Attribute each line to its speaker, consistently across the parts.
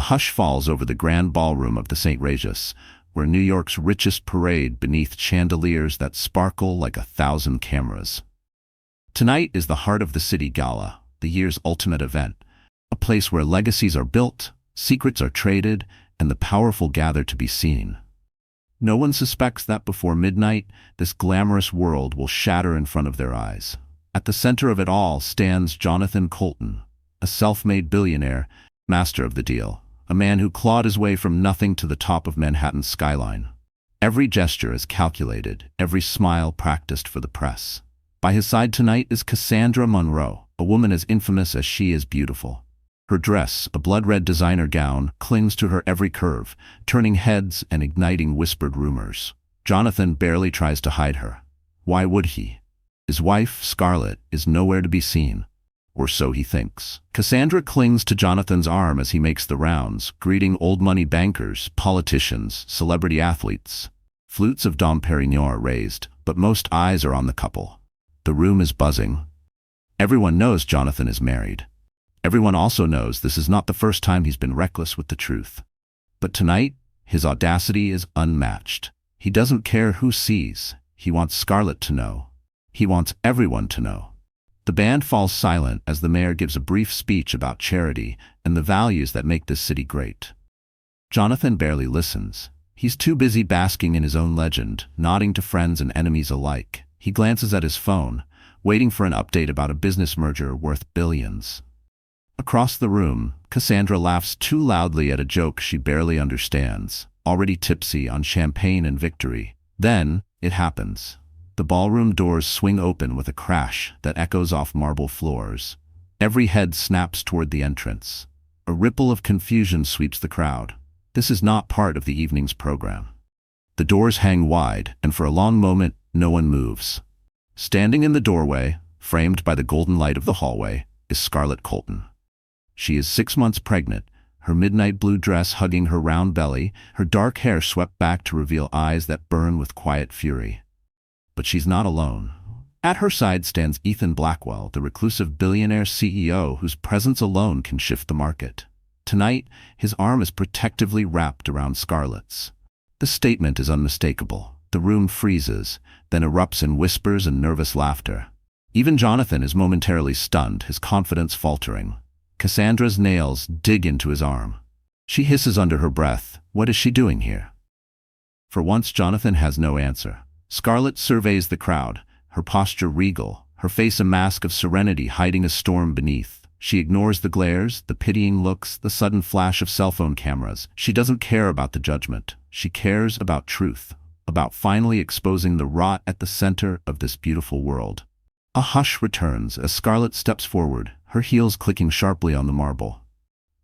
Speaker 1: hush falls over the grand ballroom of the St. Regis, where New York's richest parade beneath chandeliers that sparkle like 1,000 cameras. Tonight is the heart of the city gala, the year's ultimate event, a place where legacies are built, secrets are traded, and the powerful gather to be seen. No one suspects that before midnight, this glamorous world will shatter in front of their eyes. At the center of it all stands Jonathan Colton, a self-made billionaire, master of the deal, a man who clawed his way from nothing to the top of Manhattan's skyline. Every gesture is calculated, every smile practiced for the press. By his side tonight is Cassandra Monroe, a woman as infamous as she is beautiful. Her dress, a blood-red designer gown, clings to her every curve, turning heads and igniting whispered rumors. Jonathan barely tries to hide her. Why would he? His wife, Scarlett, is nowhere to be seen. Or so he thinks. Cassandra clings to Jonathan's arm as he makes the rounds, greeting old-money bankers, politicians, celebrity athletes. Flutes of Dom Perignon are raised, but most eyes are on the couple. The room is buzzing. Everyone knows Jonathan is married. Everyone also knows this is not the first time he's been reckless with the truth. But tonight, his audacity is unmatched. He doesn't care who sees. He wants Scarlett to know. He wants everyone to know. The band falls silent as the mayor gives a brief speech about charity and the values that make this city great. Jonathan barely listens. He's too busy basking in his own legend, nodding to friends and enemies alike. He glances at his phone, waiting for an update about a business merger worth billions. Across the room, Cassandra laughs too loudly at a joke she barely understands, already tipsy on champagne and victory. Then, it happens. The ballroom doors swing open with a crash that echoes off marble floors. Every head snaps toward the entrance. A ripple of confusion sweeps the crowd. This is not part of the evening's program. The doors hang wide, and for a long moment, no one moves. Standing in the doorway, framed by the golden light of the hallway, is Scarlett Colton. She is 6 months pregnant, her midnight blue dress hugging her round belly, her dark hair swept back to reveal eyes that burn with quiet fury. But she's not alone. At her side stands Ethan Blackwell, the reclusive billionaire CEO whose presence alone can shift the market. Tonight, his arm is protectively wrapped around Scarlett's. The statement is unmistakable. The room freezes, then erupts in whispers and nervous laughter. Even Jonathan is momentarily stunned, his confidence faltering. Cassandra's nails dig into his arm. She hisses under her breath, "What is she doing here?" For once, Jonathan has no answer. Scarlett surveys the crowd, her posture regal, her face a mask of serenity hiding a storm beneath. She ignores the glares, the pitying looks, the sudden flash of cell phone cameras. She doesn't care about the judgment. She cares about truth, about finally exposing the rot at the center of this beautiful world. A hush returns as Scarlett steps forward, her heels clicking sharply on the marble.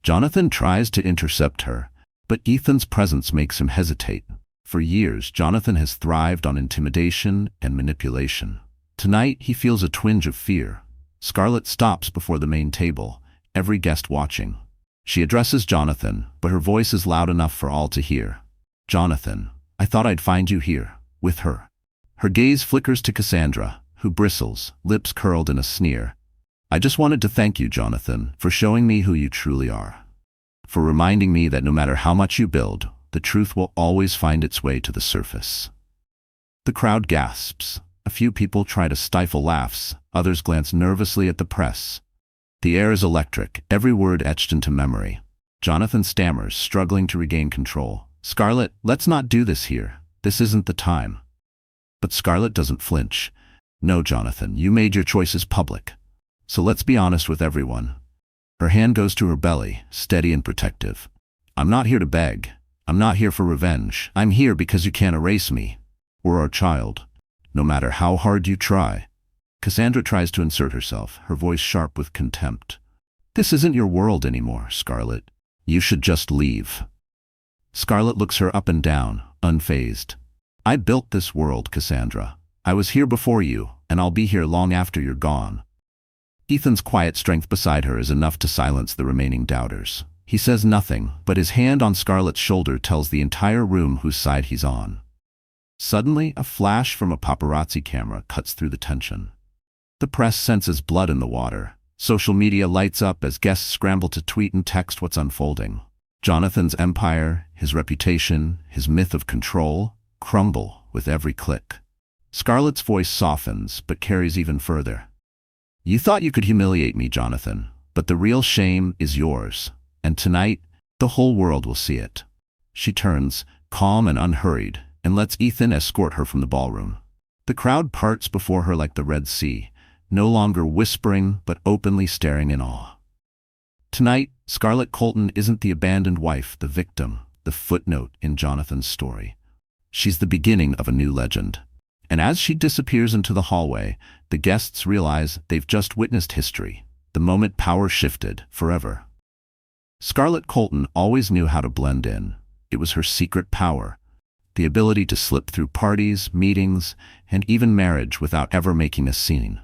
Speaker 1: Jonathan tries to intercept her, but Ethan's presence makes him hesitate. For years, Jonathan has thrived on intimidation and manipulation. Tonight, he feels a twinge of fear. Scarlett stops before the main table, every guest watching. She addresses Jonathan, but her voice is loud enough for all to hear. "Jonathan, I thought I'd find you here, with her." Her gaze flickers to Cassandra, who bristles, lips curled in a sneer. "I just wanted to thank you, Jonathan, for showing me who you truly are. For reminding me that no matter how much you build, the truth will always find its way to the surface." The crowd gasps. A few people try to stifle laughs, others glance nervously at the press. The air is electric, every word etched into memory. Jonathan stammers, struggling to regain control. "Scarlett, let's not do this here. This isn't the time." But Scarlett doesn't flinch. "No, Jonathan, you made your choices public. So let's be honest with everyone." Her hand goes to her belly, steady and protective. "I'm not here to beg. I'm not here for revenge. I'm here because you can't erase me. Or our child. No matter how hard you try." Cassandra tries to insert herself, her voice sharp with contempt. "This isn't your world anymore, Scarlett. You should just leave." Scarlett looks her up and down, unfazed. "I built this world, Cassandra. I was here before you, and I'll be here long after you're gone." Ethan's quiet strength beside her is enough to silence the remaining doubters. He says nothing, but his hand on Scarlett's shoulder tells the entire room whose side he's on. Suddenly, a flash from a paparazzi camera cuts through the tension. The press senses blood in the water. Social media lights up as guests scramble to tweet and text what's unfolding. Jonathan's empire, his reputation, his myth of control, crumble with every click. Scarlett's voice softens, but carries even further. You thought you could humiliate me, Jonathan, but the real shame is yours, and tonight, the whole world will see it. She turns, calm and unhurried, and lets Ethan escort her from the ballroom. The crowd parts before her like the Red Sea, no longer whispering but openly staring in awe. Tonight, Scarlett Colton isn't the abandoned wife, the victim, the footnote in Jonathan's story. She's the beginning of a new legend. And as she disappears into the hallway, the guests realize they've just witnessed history, the moment power shifted forever. Scarlett Colton always knew how to blend in. It was her secret power, the ability to slip through parties, meetings, and even marriage without ever making a scene.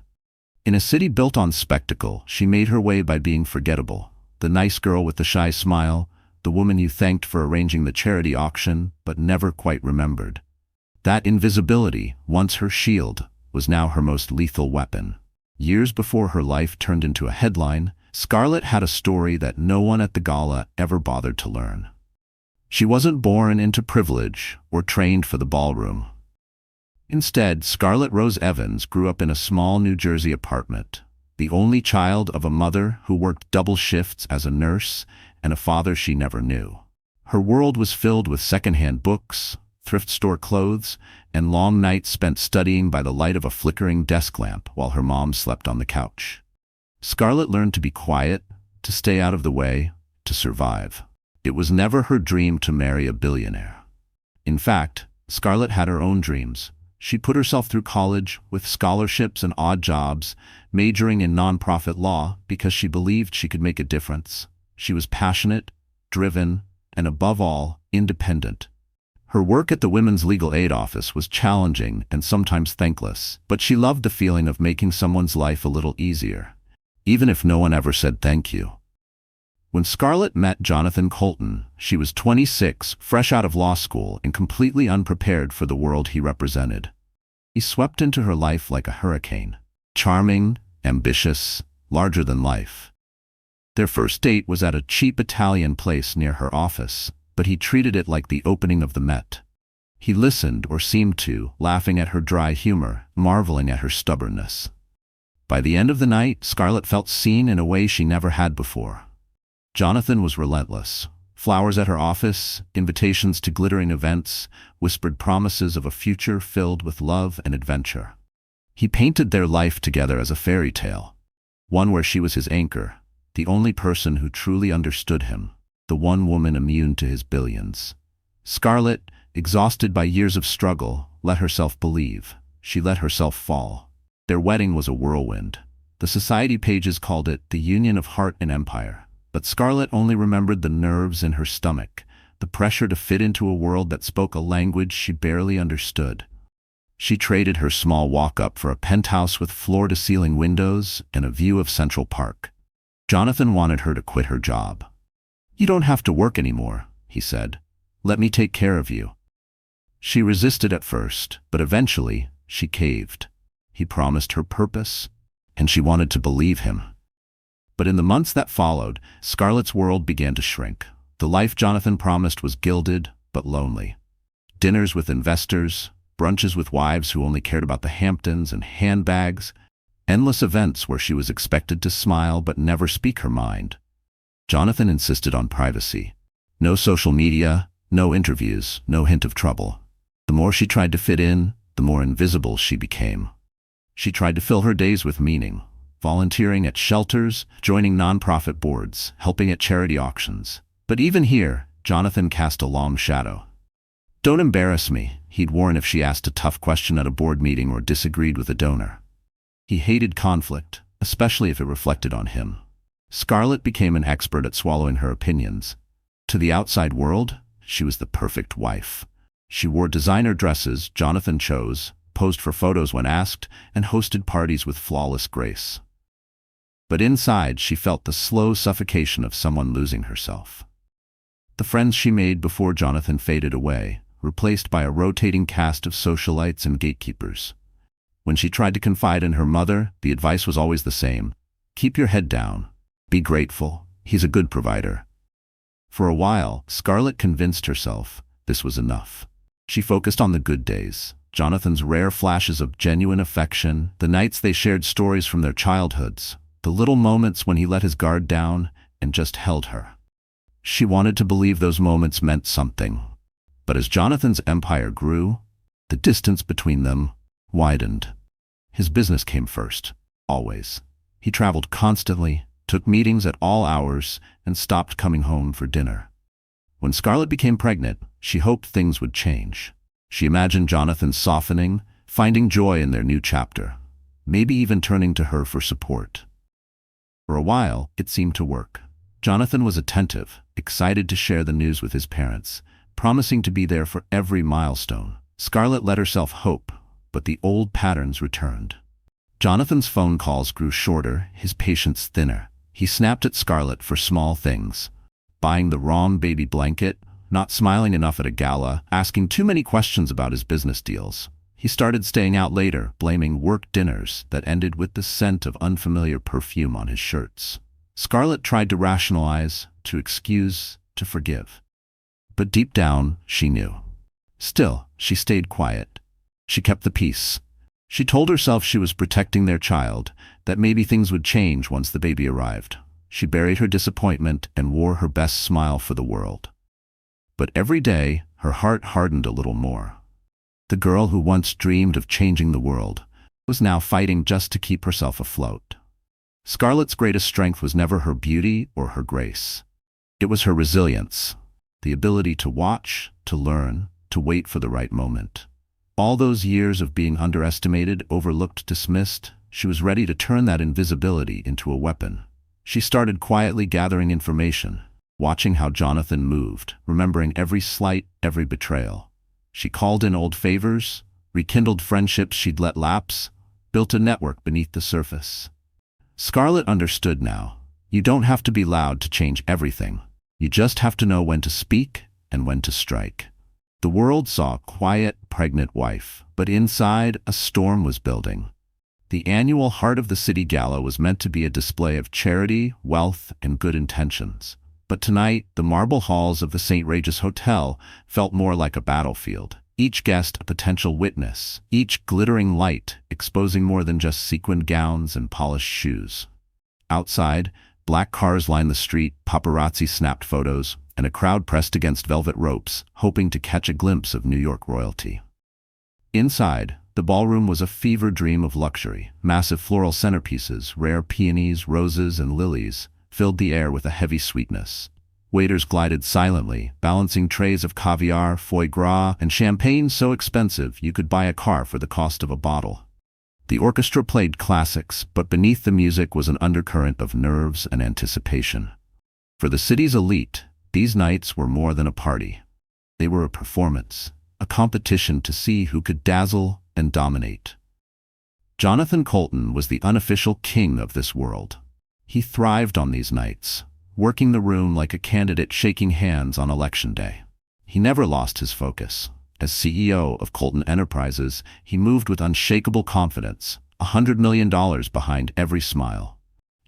Speaker 1: In a city built on spectacle, she made her way by being forgettable. The nice girl with the shy smile, the woman you thanked for arranging the charity auction but never quite remembered. That invisibility, once her shield, was now her most lethal weapon. Years before her life turned into a headline, Scarlett had a story that no one at the gala ever bothered to learn. She wasn't born into privilege or trained for the ballroom. Instead, Scarlett Rose Evans grew up in a small New Jersey apartment, the only child of a mother who worked double shifts as a nurse and a father she never knew. Her world was filled with secondhand books, thrift store clothes, and long nights spent studying by the light of a flickering desk lamp while her mom slept on the couch. Scarlett learned to be quiet, to stay out of the way, to survive. It was never her dream to marry a billionaire. In fact, Scarlett had her own dreams. She put herself through college with scholarships and odd jobs, majoring in nonprofit law because she believed she could make a difference. She was passionate, driven, and above all, independent. Her work at the Women's Legal Aid Office was challenging and sometimes thankless, but she loved the feeling of making someone's life a little easier, even if no one ever said thank you. When Scarlett met Jonathan Colton, she was 26, fresh out of law school and completely unprepared for the world he represented. He swept into her life like a hurricane, charming, ambitious, larger than life. Their first date was at a cheap Italian place near her office, but he treated it like the opening of the Met. He listened, or seemed to, laughing at her dry humor, marveling at her stubbornness. By the end of the night, Scarlett felt seen in a way she never had before. Jonathan was relentless. Flowers at her office, invitations to glittering events, whispered promises of a future filled with love and adventure. He painted their life together as a fairy tale, one where she was his anchor, the only person who truly understood him, the one woman immune to his billions. Scarlett, exhausted by years of struggle, let herself believe. She let herself fall. Their wedding was a whirlwind. The society pages called it the union of heart and empire. But Scarlett only remembered the nerves in her stomach, the pressure to fit into a world that spoke a language she barely understood. She traded her small walk-up for a penthouse with floor-to-ceiling windows and a view of Central Park. Jonathan wanted her to quit her job. "You don't have to work anymore," he said. "Let me take care of you." She resisted at first, but eventually she caved. He promised her purpose, and she wanted to believe him. But in the months that followed, Scarlett's world began to shrink. The life Jonathan promised was gilded, but lonely. Dinners with investors, brunches with wives who only cared about the Hamptons and handbags, endless events where she was expected to smile but never speak her mind. Jonathan insisted on privacy. No social media, no interviews, no hint of trouble. The more she tried to fit in, the more invisible she became. She tried to fill her days with meaning, volunteering at shelters, joining nonprofit boards, helping at charity auctions. But even here, Jonathan cast a long shadow. "Don't embarrass me," he'd warn if she asked a tough question at a board meeting or disagreed with a donor. He hated conflict, especially if it reflected on him. Scarlett became an expert at swallowing her opinions. To the outside world, she was the perfect wife. She wore designer dresses Jonathan chose, posed for photos when asked, and hosted parties with flawless grace. But inside, she felt the slow suffocation of someone losing herself. The friends she made before Jonathan faded away, replaced by a rotating cast of socialites and gatekeepers. When she tried to confide in her mother, the advice was always the same: keep your head down, be grateful, he's a good provider. For a while, Scarlett convinced herself this was enough. She focused on the good days, Jonathan's rare flashes of genuine affection, the nights they shared stories from their childhoods, the little moments when he let his guard down and just held her. She wanted to believe those moments meant something. But as Jonathan's empire grew, the distance between them widened. His business came first, always. He traveled constantly, took meetings at all hours, and stopped coming home for dinner. When Scarlett became pregnant, she hoped things would change. She imagined Jonathan softening, finding joy in their new chapter, maybe even turning to her for support. For a while, it seemed to work. Jonathan was attentive, excited to share the news with his parents, promising to be there for every milestone. Scarlett let herself hope, but the old patterns returned. Jonathan's phone calls grew shorter, his patience thinner. He snapped at Scarlett for small things. Buying the wrong baby blanket, not smiling enough at a gala, asking too many questions about his business deals. He started staying out later, blaming work dinners that ended with the scent of unfamiliar perfume on his shirts. Scarlett tried to rationalize, to excuse, to forgive. But deep down, she knew. Still, she stayed quiet. She kept the peace. She told herself she was protecting their child, that maybe things would change once the baby arrived. She buried her disappointment and wore her best smile for the world. But every day, her heart hardened a little more. The girl who once dreamed of changing the world was now fighting just to keep herself afloat. Scarlett's greatest strength was never her beauty or her grace. It was her resilience, the ability to watch, to learn, to wait for the right moment. All those years of being underestimated, overlooked, dismissed, she was ready to turn that invisibility into a weapon. She started quietly gathering information, watching how Jonathan moved, remembering every slight, every betrayal. She called in old favors, rekindled friendships she'd let lapse, built a network beneath the surface. Scarlett understood now. You don't have to be loud to change everything. You just have to know when to speak and when to strike. The world saw a quiet, pregnant wife, but inside, a storm was building. The annual Heart of the City Gala was meant to be a display of charity, wealth, and good intentions. But tonight, the marble halls of the St. Regis Hotel felt more like a battlefield. Each guest a potential witness, each glittering light exposing more than just sequined gowns and polished shoes. Outside, black cars lined the street, paparazzi snapped photos, and a crowd pressed against velvet ropes, hoping to catch a glimpse of New York royalty. Inside, the ballroom was a fever dream of luxury. Massive floral centerpieces, rare peonies, roses, and lilies filled the air with a heavy sweetness. Waiters glided silently, balancing trays of caviar, foie gras, and champagne so expensive you could buy a car for the cost of a bottle. The orchestra played classics, but beneath the music was an undercurrent of nerves and anticipation. For the city's elite, these nights were more than a party. They were a performance, a competition to see who could dazzle and dominate. Jonathan Colton was the unofficial king of this world. He thrived on these nights, working the room like a candidate shaking hands on election day. He never lost his focus. As CEO of Colton Enterprises, he moved with unshakable confidence, $100 million behind every smile.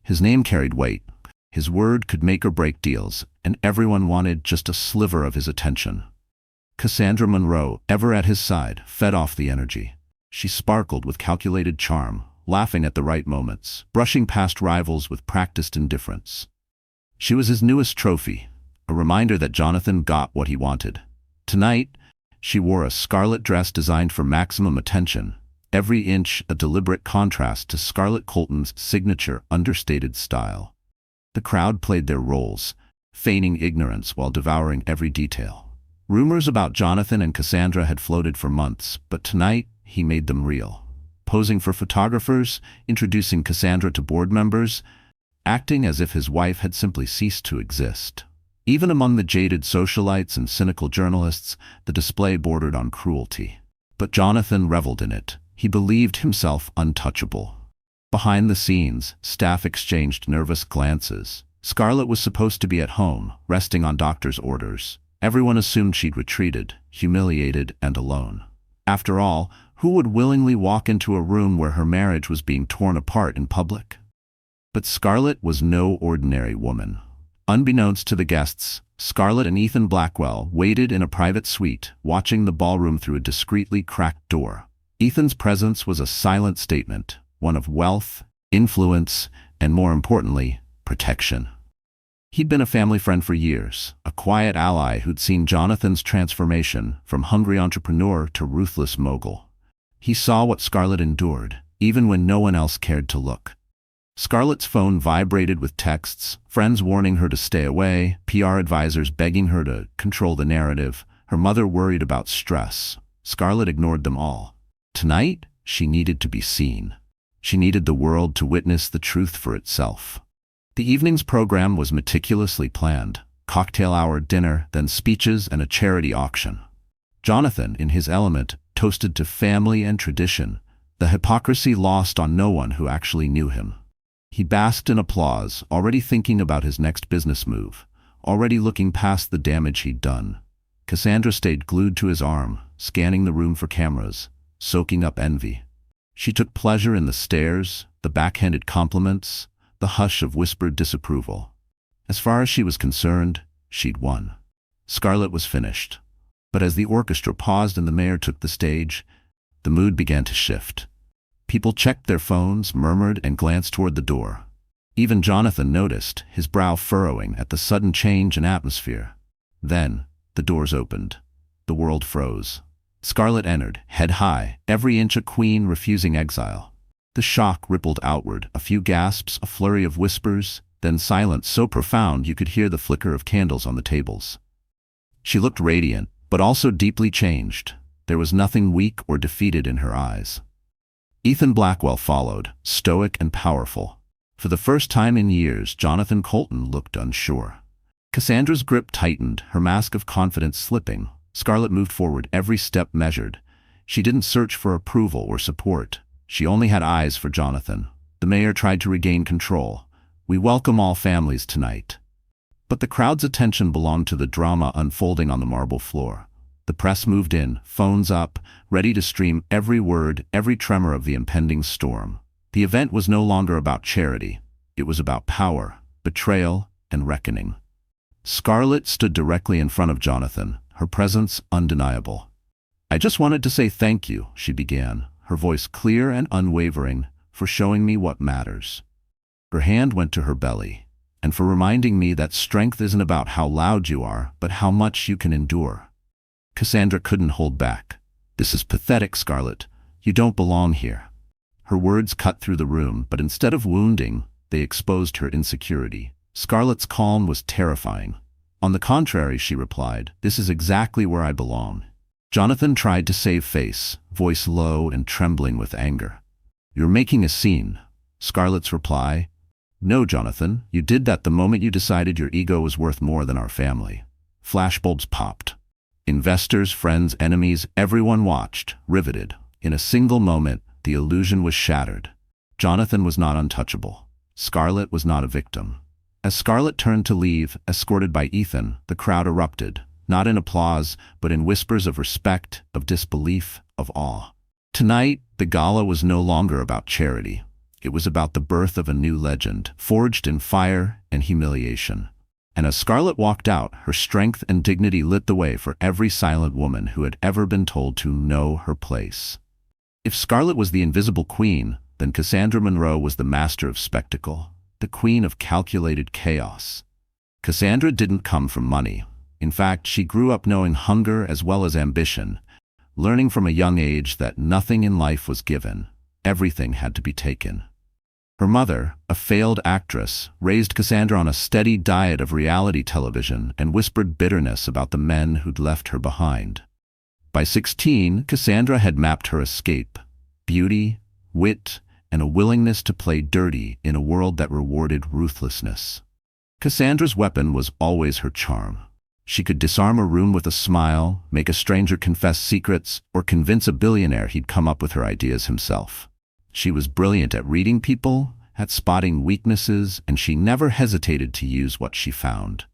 Speaker 1: His name carried weight. His word could make or break deals, and everyone wanted just a sliver of his attention. Cassandra Monroe, ever at his side, fed off the energy. She sparkled with calculated charm, laughing at the right moments, brushing past rivals with practiced indifference. She was his newest trophy, a reminder that Jonathan got what he wanted. Tonight, she wore a scarlet dress designed for maximum attention, every inch a deliberate contrast to Scarlett Colton's signature understated style. The crowd played their roles, feigning ignorance while devouring every detail. Rumors about Jonathan and Cassandra had floated for months, but tonight he made them real. Posing for photographers, introducing Cassandra to board members, acting as if his wife had simply ceased to exist. Even among the jaded socialites and cynical journalists, the display bordered on cruelty. But Jonathan reveled in it. He believed himself untouchable. Behind the scenes, staff exchanged nervous glances. Scarlett was supposed to be at home, resting on doctor's orders. Everyone assumed she'd retreated, humiliated and alone. After all, who would willingly walk into a room where her marriage was being torn apart in public? But Scarlett was no ordinary woman. Unbeknownst to the guests, Scarlett and Ethan Blackwell waited in a private suite, watching the ballroom through a discreetly cracked door. Ethan's presence was a silent statement, one of wealth, influence, and more importantly, protection. He'd been a family friend for years, a quiet ally who'd seen Jonathan's transformation from hungry entrepreneur to ruthless mogul. He saw what Scarlett endured, even when no one else cared to look. Scarlett's phone vibrated with texts, friends warning her to stay away, PR advisors begging her to control the narrative, her mother worried about stress. Scarlett ignored them all. Tonight, she needed to be seen. She needed the world to witness the truth for itself. The evening's program was meticulously planned. Cocktail hour, dinner, then speeches and a charity auction. Jonathan, in his element, toasted to family and tradition, the hypocrisy lost on no one who actually knew him. He basked in applause, already thinking about his next business move, already looking past the damage he'd done. Cassandra stayed glued to his arm, scanning the room for cameras, soaking up envy. She took pleasure in the stares, the backhanded compliments, the hush of whispered disapproval. As far as she was concerned, she'd won. Scarlett was finished. But as the orchestra paused and the mayor took the stage, the mood began to shift. People checked their phones, murmured, and glanced toward the door. Even Jonathan noticed, his brow furrowing at the sudden change in atmosphere. Then, the doors opened. The world froze. Scarlett entered, head high, every inch a queen refusing exile. The shock rippled outward, a few gasps, a flurry of whispers, then silence so profound you could hear the flicker of candles on the tables. She looked radiant, but also deeply changed. There was nothing weak or defeated in her eyes. Ethan Blackwell followed, stoic and powerful. For the first time in years, Jonathan Colton looked unsure. Cassandra's grip tightened, her mask of confidence slipping. Scarlett moved forward, every step measured. She didn't search for approval or support. She only had eyes for Jonathan. The mayor tried to regain control. "We welcome all families tonight." But the crowd's attention belonged to the drama unfolding on the marble floor. The press moved in, phones up, ready to stream every word, every tremor of the impending storm. The event was no longer about charity. It was about power, betrayal, and reckoning. Scarlett stood directly in front of Jonathan, her presence undeniable. "I just wanted to say thank you," she began, her voice clear and unwavering, "for showing me what matters." Her hand went to her belly, "And for reminding me that strength isn't about how loud you are, but how much you can endure." Cassandra couldn't hold back. "This is pathetic, Scarlett. You don't belong here." Her words cut through the room, but instead of wounding, they exposed her insecurity. Scarlett's calm was terrifying. "On the contrary," she replied, "this is exactly where I belong." Jonathan tried to save face, voice low and trembling with anger. "You're making a scene." Scarlett's reply, "No, Jonathan, you did that the moment you decided your ego was worth more than our family." Flashbulbs popped. Investors, friends, enemies, everyone watched, riveted. In a single moment, the illusion was shattered. Jonathan was not untouchable. Scarlett was not a victim. As Scarlett turned to leave, escorted by Ethan, the crowd erupted, not in applause, but in whispers of respect, of disbelief, of awe. Tonight, the gala was no longer about charity. It was about the birth of a new legend, forged in fire and humiliation. And as Scarlett walked out, her strength and dignity lit the way for every silent woman who had ever been told to know her place. If Scarlett was the invisible queen, then Cassandra Monroe was the master of spectacle, the queen of calculated chaos. Cassandra didn't come from money. In fact, she grew up knowing hunger as well as ambition, learning from a young age that nothing in life was given, everything had to be taken. Her mother, a failed actress, raised Cassandra on a steady diet of reality television and whispered bitterness about the men who'd left her behind. By 16, Cassandra had mapped her escape: beauty, wit, and a willingness to play dirty in a world that rewarded ruthlessness. Cassandra's weapon was always her charm. She could disarm a room with a smile, make a stranger confess secrets, or convince a billionaire he'd come up with her ideas himself. She was brilliant at reading people, at spotting weaknesses, and she never hesitated to use what she found.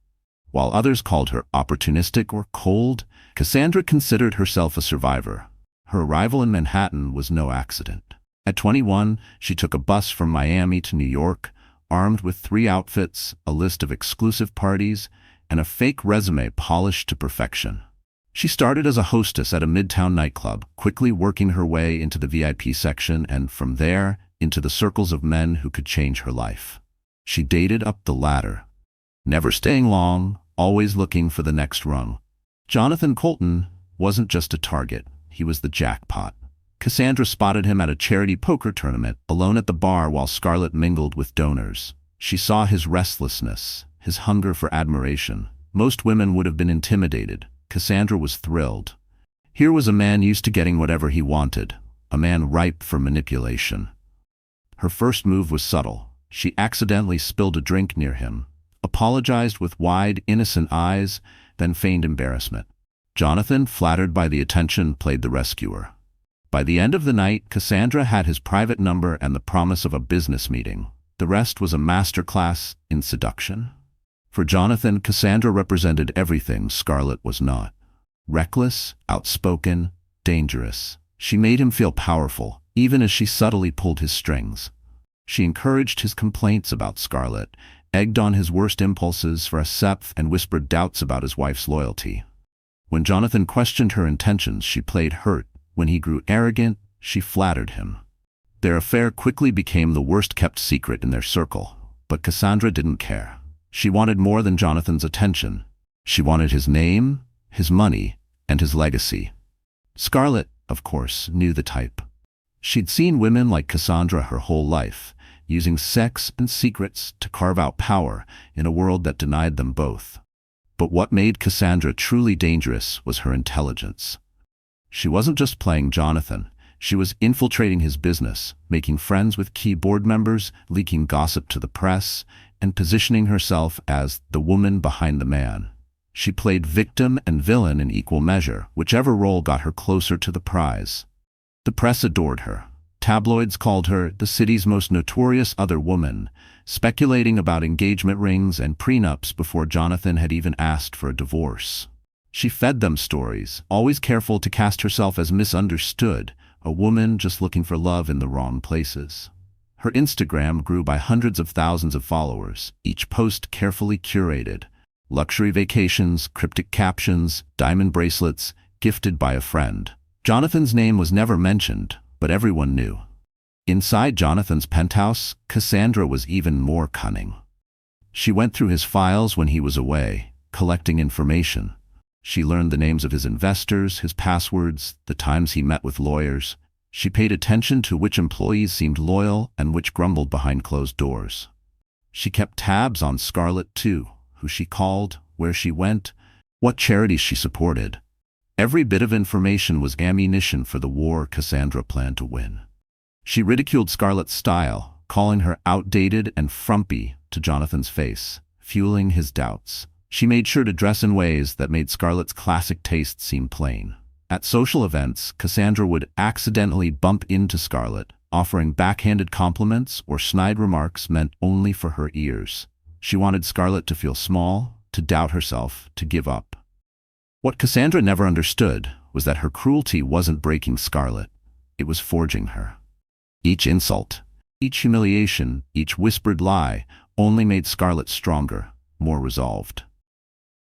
Speaker 1: While others called her opportunistic or cold, Cassandra considered herself a survivor. Her arrival in Manhattan was no accident. At 21, she took a bus from Miami to New York, armed with 3 outfits, a list of exclusive parties, and a fake resume polished to perfection. She started as a hostess at a midtown nightclub, quickly working her way into the VIP section and, from there, into the circles of men who could change her life. She dated up the ladder, never staying long, always looking for the next rung. Jonathan Colton wasn't just a target, he was the jackpot. Cassandra spotted him at a charity poker tournament, alone at the bar while Scarlett mingled with donors. She saw his restlessness, his hunger for admiration. Most women would have been intimidated. Cassandra was thrilled. Here was a man used to getting whatever he wanted, a man ripe for manipulation. Her first move was subtle. She accidentally spilled a drink near him, apologized with wide, innocent eyes, then feigned embarrassment. Jonathan, flattered by the attention, played the rescuer. By the end of the night, Cassandra had his private number and the promise of a business meeting. The rest was a masterclass in seduction. For Jonathan, Cassandra represented everything Scarlett was not. Reckless, outspoken, dangerous. She made him feel powerful, even as she subtly pulled his strings. She encouraged his complaints about Scarlett, egged on his worst impulses for a septh, and whispered doubts about his wife's loyalty. When Jonathan questioned her intentions, she played hurt. When he grew arrogant, she flattered him. Their affair quickly became the worst-kept secret in their circle, but Cassandra didn't care. She wanted more than Jonathan's attention. She wanted his name, his money, and his legacy. Scarlett, of course, knew the type. She'd seen women like Cassandra her whole life, using sex and secrets to carve out power in a world that denied them both. But what made Cassandra truly dangerous was her intelligence. She wasn't just playing Jonathan. She was infiltrating his business, making friends with key board members, leaking gossip to the press, and positioning herself as the woman behind the man. She played victim and villain in equal measure, whichever role got her closer to the prize. The press adored her. Tabloids called her the city's most notorious other woman, speculating about engagement rings and prenups before Jonathan had even asked for a divorce. She fed them stories, always careful to cast herself as misunderstood, a woman just looking for love in the wrong places. Her Instagram grew by hundreds of thousands of followers, each post carefully curated. Luxury vacations, cryptic captions, diamond bracelets, gifted by a friend. Jonathan's name was never mentioned, but everyone knew. Inside Jonathan's penthouse, Cassandra was even more cunning. She went through his files when he was away, collecting information. She learned the names of his investors, his passwords, the times he met with lawyers. She paid attention to which employees seemed loyal and which grumbled behind closed doors. She kept tabs on Scarlett too, who she called, where she went, what charities she supported. Every bit of information was ammunition for the war Cassandra planned to win. She ridiculed Scarlett's style, calling her outdated and frumpy to Jonathan's face, fueling his doubts. She made sure to dress in ways that made Scarlett's classic taste seem plain. At social events, Cassandra would accidentally bump into Scarlett, offering backhanded compliments or snide remarks meant only for her ears. She wanted Scarlett to feel small, to doubt herself, to give up. What Cassandra never understood was that her cruelty wasn't breaking Scarlett, it was forging her. Each insult, each humiliation, each whispered lie only made Scarlett stronger, more resolved.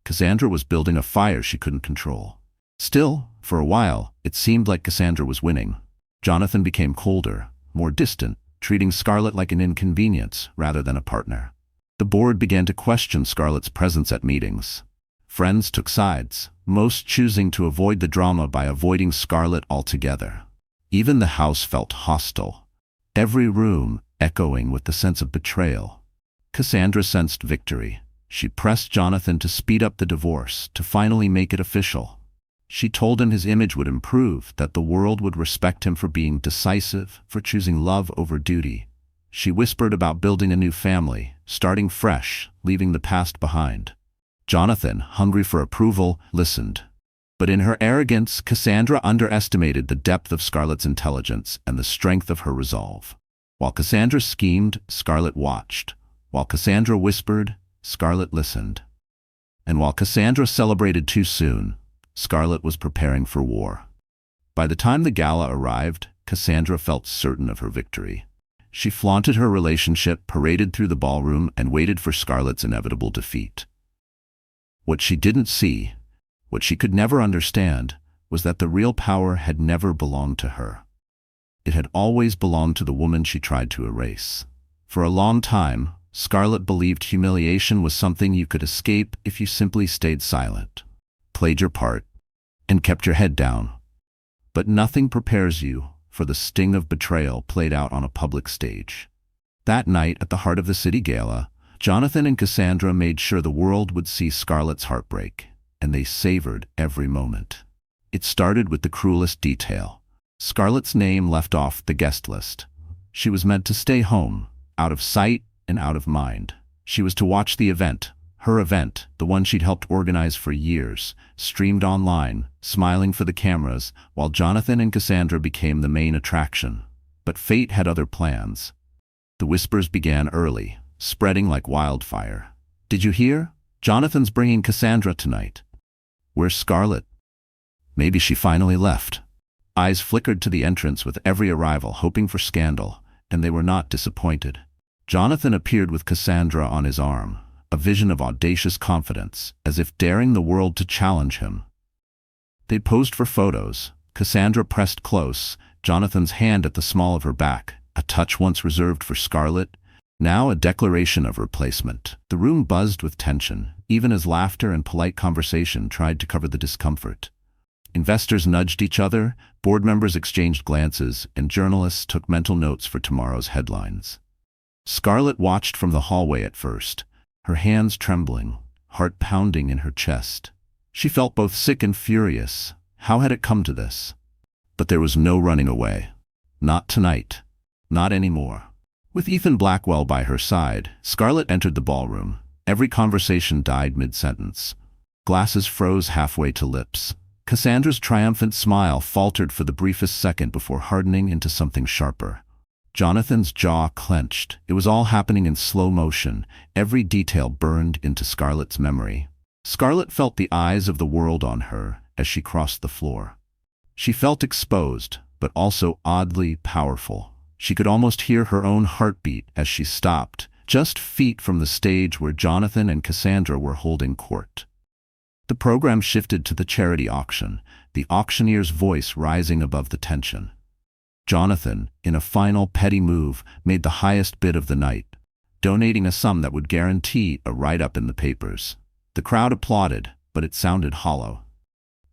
Speaker 1: Cassandra was building a fire she couldn't control. Still, for a while, it seemed like Cassandra was winning. Jonathan became colder, more distant, treating Scarlett like an inconvenience rather than a partner. The board began to question Scarlett's presence at meetings. Friends took sides, most choosing to avoid the drama by avoiding Scarlett altogether. Even the house felt hostile, every room echoing with the sense of betrayal. Cassandra sensed victory. She pressed Jonathan to speed up the divorce, to finally make it official. She told him his image would improve, that the world would respect him for being decisive, for choosing love over duty. She whispered about building a new family, starting fresh, leaving the past behind. Jonathan, hungry for approval, listened. But in her arrogance, Cassandra underestimated the depth of Scarlett's intelligence and the strength of her resolve. While Cassandra schemed, Scarlett watched. While Cassandra whispered, Scarlett listened. And while Cassandra celebrated too soon, Scarlett was preparing for war. By the time the gala arrived, Cassandra felt certain of her victory. She flaunted her relationship, paraded through the ballroom, and waited for Scarlett's inevitable defeat. What she didn't see, what she could never understand, was that the real power had never belonged to her. It had always belonged to the woman she tried to erase. For a long time, Scarlett believed humiliation was something you could escape if you simply stayed silent, played your part, and kept your head down. But nothing prepares you for the sting of betrayal played out on a public stage. That night at the heart of the city gala, Jonathan and Cassandra made sure the world would see Scarlett's heartbreak, and they savored every moment. It started with the cruelest detail. Scarlett's name left off the guest list. She was meant to stay home, out of sight and out of mind. She was to watch the event, her event, the one she'd helped organize for years, streamed online, smiling for the cameras, while Jonathan and Cassandra became the main attraction. But fate had other plans. The whispers began early, spreading like wildfire. "Did you hear? Jonathan's bringing Cassandra tonight." "Where's Scarlett?" Maybe she finally left. Eyes flickered to the entrance with every arrival, hoping for scandal, and they were not disappointed. Jonathan appeared with Cassandra on his arm, a vision of audacious confidence, as if daring the world to challenge him. They posed for photos, Cassandra pressed close, Jonathan's hand at the small of her back, a touch once reserved for Scarlett, now a declaration of replacement. The room buzzed with tension, even as laughter and polite conversation tried to cover the discomfort. Investors nudged each other, board members exchanged glances, and journalists took mental notes for tomorrow's headlines. Scarlett watched from the hallway at first, her hands trembling, heart pounding in her chest. She felt both sick and furious. How had it come to this? But there was no running away. Not tonight. Not anymore. With Ethan Blackwell by her side, Scarlett entered the ballroom. Every conversation died mid-sentence. Glasses froze halfway to lips. Cassandra's triumphant smile faltered for the briefest second before hardening into something sharper. Jonathan's jaw clenched. It was all happening in slow motion, every detail burned into Scarlett's memory. Scarlett felt the eyes of the world on her as she crossed the floor. She felt exposed, but also oddly powerful. She could almost hear her own heartbeat as she stopped, just feet from the stage where Jonathan and Cassandra were holding court. The program shifted to the charity auction, the auctioneer's voice rising above the tension. Jonathan, in a final petty move, made the highest bid of the night, donating a sum that would guarantee a write-up in the papers. The crowd applauded, but it sounded hollow.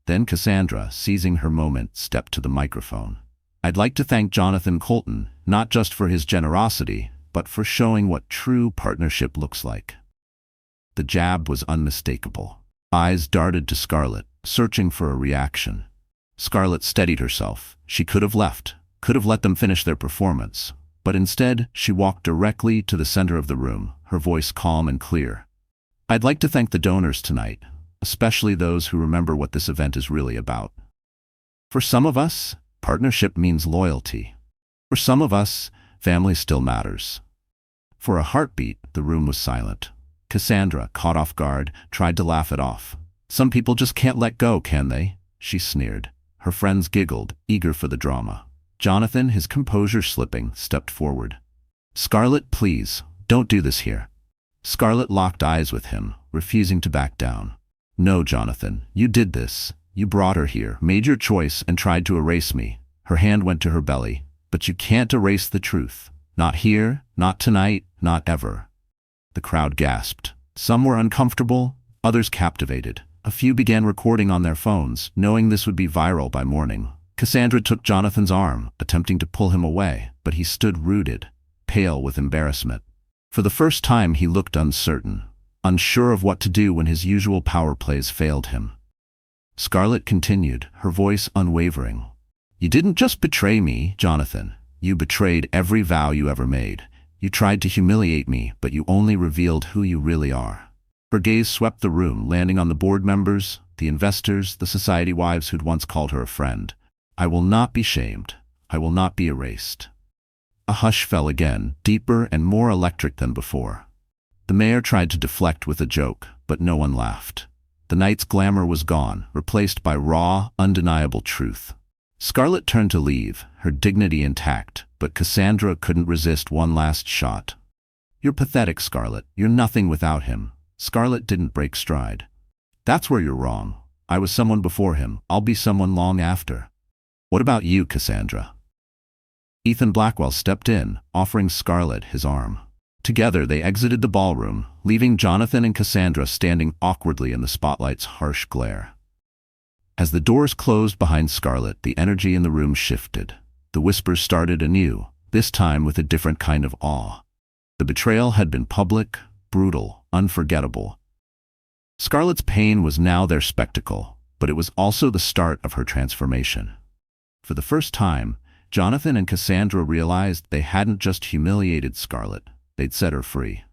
Speaker 1: Then Cassandra, seizing her moment, stepped to the microphone. "I'd like to thank Jonathan Colton, not just for his generosity, but for showing what true partnership looks like." The jab was unmistakable. Eyes darted to Scarlett, searching for a reaction. Scarlett steadied herself. She could have left, could have let them finish their performance, but instead she walked directly to the center of the room, her voice calm and clear. "I'd like to thank the donors tonight, especially those who remember what this event is really about. For some of us, partnership means loyalty. For some of us, family still matters." For a heartbeat, the room was silent. Cassandra, caught off guard, tried to laugh it off. "Some people just can't let go, can they?" she sneered. Her friends giggled, eager for the drama. Jonathan, his composure slipping, stepped forward. "Scarlett, please, don't do this here." Scarlett locked eyes with him, refusing to back down. "No, Jonathan, you did this. You brought her here, made your choice, and tried to erase me." Her hand went to her belly. "But you can't erase the truth. Not here, not tonight, not ever." The crowd gasped. Some were uncomfortable, others captivated. A few began recording on their phones, knowing this would be viral by morning. Cassandra took Jonathan's arm, attempting to pull him away, but he stood rooted, pale with embarrassment. For the first time he looked uncertain, unsure of what to do when his usual power plays failed him. Scarlett continued, her voice unwavering. "You didn't just betray me, Jonathan. You betrayed every vow you ever made. You tried to humiliate me, but you only revealed who you really are." Her gaze swept the room, landing on the board members, the investors, the society wives who'd once called her a friend. "I will not be shamed. I will not be erased." A hush fell again, deeper and more electric than before. The mayor tried to deflect with a joke, but no one laughed. The night's glamour was gone, replaced by raw, undeniable truth. Scarlett turned to leave, her dignity intact, but Cassandra couldn't resist one last shot. "You're pathetic, Scarlett. You're nothing without him." Scarlett didn't break stride. That's where you're wrong. I was someone before him. I'll be someone long after. What about you, Cassandra? Ethan Blackwell stepped in, offering Scarlett his arm. Together they exited the ballroom, leaving Jonathan and Cassandra standing awkwardly in the spotlight's harsh glare. As the doors closed behind Scarlett, the energy in the room shifted. The whispers started anew, this time with a different kind of awe. The betrayal had been public, brutal, unforgettable. Scarlett's pain was now their spectacle, but it was also the start of her transformation. For the first time, Jonathan and Cassandra realized they hadn't just humiliated Scarlett, they'd set her free.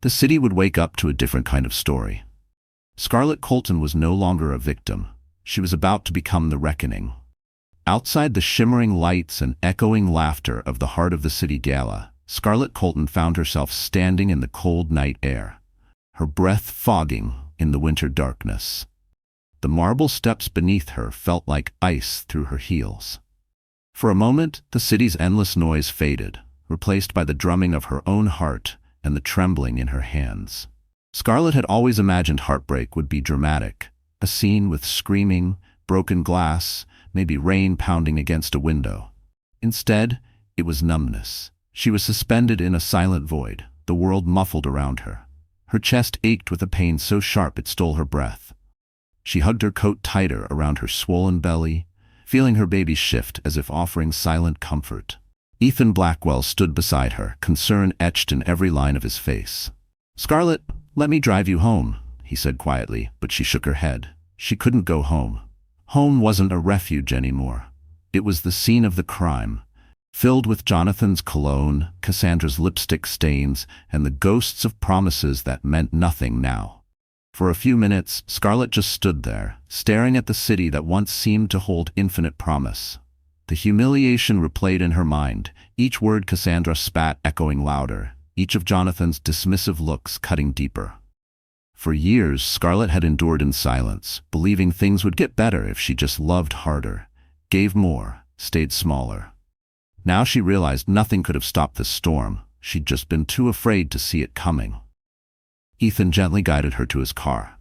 Speaker 1: The city would wake up to a different kind of story. Scarlett Colton was no longer a victim. She was about to become the reckoning. Outside the shimmering lights and echoing laughter of the heart of the city gala, Scarlett Colton found herself standing in the cold night air, her breath fogging in the winter darkness. The marble steps beneath her felt like ice through her heels. For a moment, the city's endless noise faded, replaced by the drumming of her own heart and the trembling in her hands. Scarlett had always imagined heartbreak would be dramatic, a scene with screaming, broken glass, maybe rain pounding against a window. Instead, it was numbness. She was suspended in a silent void, the world muffled around her. Her chest ached with a pain so sharp it stole her breath. She hugged her coat tighter around her swollen belly, feeling her baby shift as if offering silent comfort. Ethan Blackwell stood beside her, concern etched in every line of his face. "Scarlett, let me drive you home," he said quietly, but she shook her head. She couldn't go home. Home wasn't a refuge anymore. It was the scene of the crime, filled with Jonathan's cologne, Cassandra's lipstick stains, and the ghosts of promises that meant nothing now. For a few minutes, Scarlett just stood there, staring at the city that once seemed to hold infinite promise. The humiliation replayed in her mind, each word Cassandra spat echoing louder, each of Jonathan's dismissive looks cutting deeper. For years, Scarlett had endured in silence, believing things would get better if she just loved harder, gave more, stayed smaller. Now she realized nothing could have stopped this storm. She'd just been too afraid to see it coming. Ethan gently guided her to his car.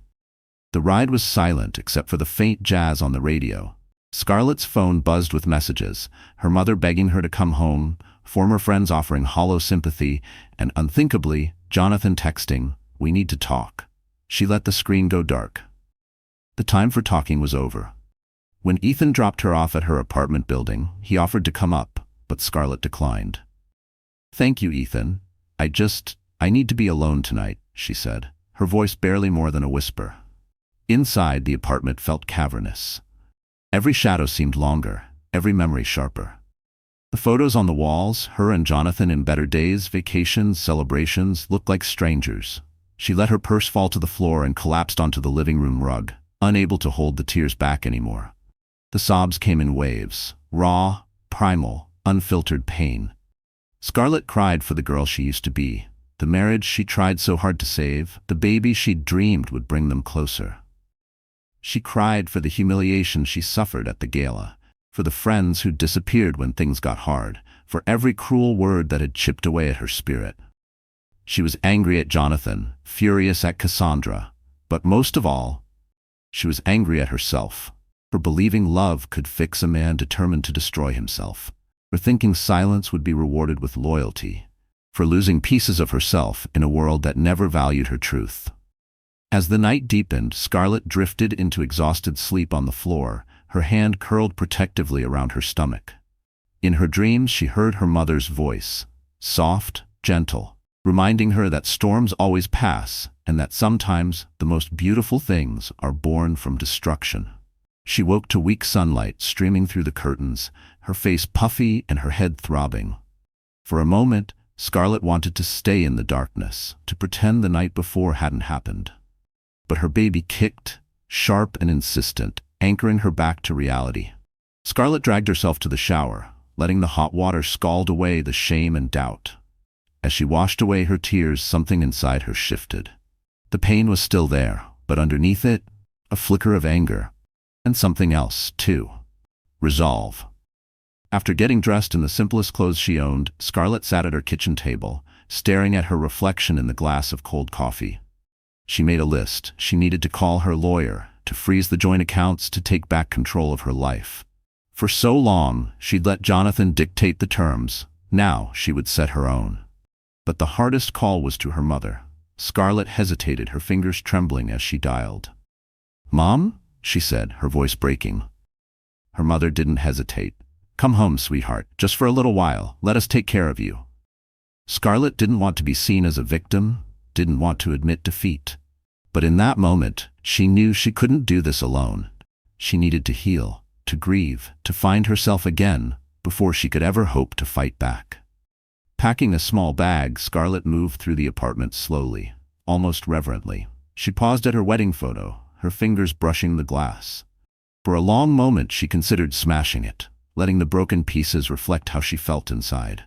Speaker 1: The ride was silent except for the faint jazz on the radio. Scarlett's phone buzzed with messages, her mother begging her to come home, former friends offering hollow sympathy, and unthinkably, Jonathan texting, "We need to talk." She let the screen go dark. The time for talking was over. When Ethan dropped her off at her apartment building, he offered to come up, but Scarlett declined. "Thank you, Ethan. I need to be alone tonight," she said, her voice barely more than a whisper. Inside, the apartment felt cavernous. Every shadow seemed longer, every memory sharper. The photos on the walls, her and Jonathan in better days, vacations, celebrations, looked like strangers. She let her purse fall to the floor and collapsed onto the living room rug, unable to hold the tears back anymore. The sobs came in waves, raw, primal, unfiltered pain. Scarlett cried for the girl she used to be, the marriage she tried so hard to save, the baby she'd dreamed would bring them closer. She cried for the humiliation she suffered at the gala, for the friends who disappeared when things got hard, for every cruel word that had chipped away at her spirit. She was angry at Jonathan, furious at Cassandra, but most of all, she was angry at herself, for believing love could fix a man determined to destroy himself, for thinking silence would be rewarded with loyalty, for losing pieces of herself in a world that never valued her truth. As the night deepened, Scarlett drifted into exhausted sleep on the floor, her hand curled protectively around her stomach. In her dreams, she heard her mother's voice, soft, gentle, reminding her that storms always pass and that sometimes the most beautiful things are born from destruction. She woke to weak sunlight streaming through the curtains, her face puffy and her head throbbing. For a moment, Scarlett wanted to stay in the darkness, to pretend the night before hadn't happened. But her baby kicked, sharp and insistent, anchoring her back to reality. Scarlett dragged herself to the shower, letting the hot water scald away the shame and doubt. As she washed away her tears, something inside her shifted. The pain was still there, but underneath it, a flicker of anger. And something else, too. Resolve. After getting dressed in the simplest clothes she owned, Scarlett sat at her kitchen table, staring at her reflection in the glass of cold coffee. She made a list. She needed to call her lawyer, to freeze the joint accounts, to take back control of her life. For so long, she'd let Jonathan dictate the terms. Now she would set her own. But the hardest call was to her mother. Scarlett hesitated, her fingers trembling as she dialed. "Mom?" she said, her voice breaking. Her mother didn't hesitate. "Come home, sweetheart, just for a little while. Let us take care of you." Scarlett didn't want to be seen as a victim, didn't want to admit defeat. But in that moment, she knew she couldn't do this alone. She needed to heal, to grieve, to find herself again, before she could ever hope to fight back. Packing a small bag, Scarlett moved through the apartment slowly, almost reverently. She paused at her wedding photo, her fingers brushing the glass. For a long moment she considered smashing it, letting the broken pieces reflect how she felt inside.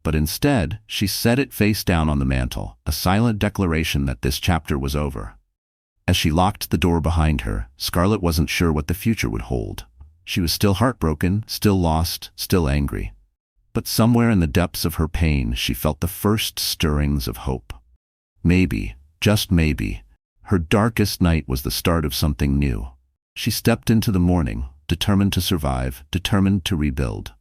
Speaker 1: But instead, she set it face down on the mantel, a silent declaration that this chapter was over. As she locked the door behind her, Scarlett wasn't sure what the future would hold. She was still heartbroken, still lost, still angry. But somewhere in the depths of her pain, she felt the first stirrings of hope. Maybe, just maybe, her darkest night was the start of something new. She stepped into the morning, determined to survive, determined to rebuild.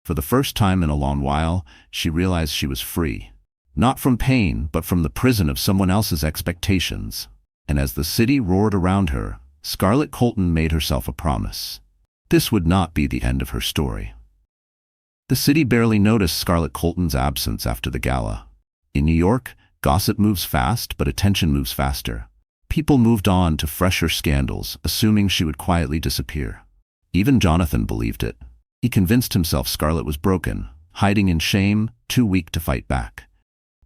Speaker 1: For the first time in a long while, she realized she was free. Not from pain, but from the prison of someone else's expectations. And as the city roared around her, Scarlett Colton made herself a promise. This would not be the end of her story. The city barely noticed Scarlett Colton's absence after the gala. In New York, gossip moves fast, but attention moves faster. People moved on to fresher scandals, assuming she would quietly disappear. Even Jonathan believed it. He convinced himself Scarlett was broken, hiding in shame, too weak to fight back.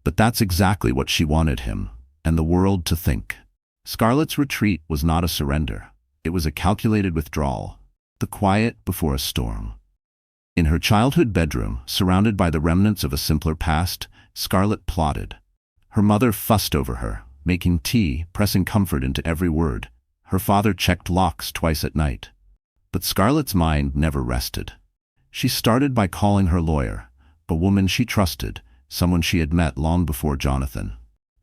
Speaker 1: But that's exactly what she wanted him, and the world to think. Scarlett's retreat was not a surrender. It was a calculated withdrawal, the quiet before a storm. In her childhood bedroom, surrounded by the remnants of a simpler past, Scarlett plotted. Her mother fussed over her, making tea, pressing comfort into every word. Her father checked locks twice at night. But Scarlett's mind never rested. She started by calling her lawyer, a woman she trusted, someone she had met long before Jonathan.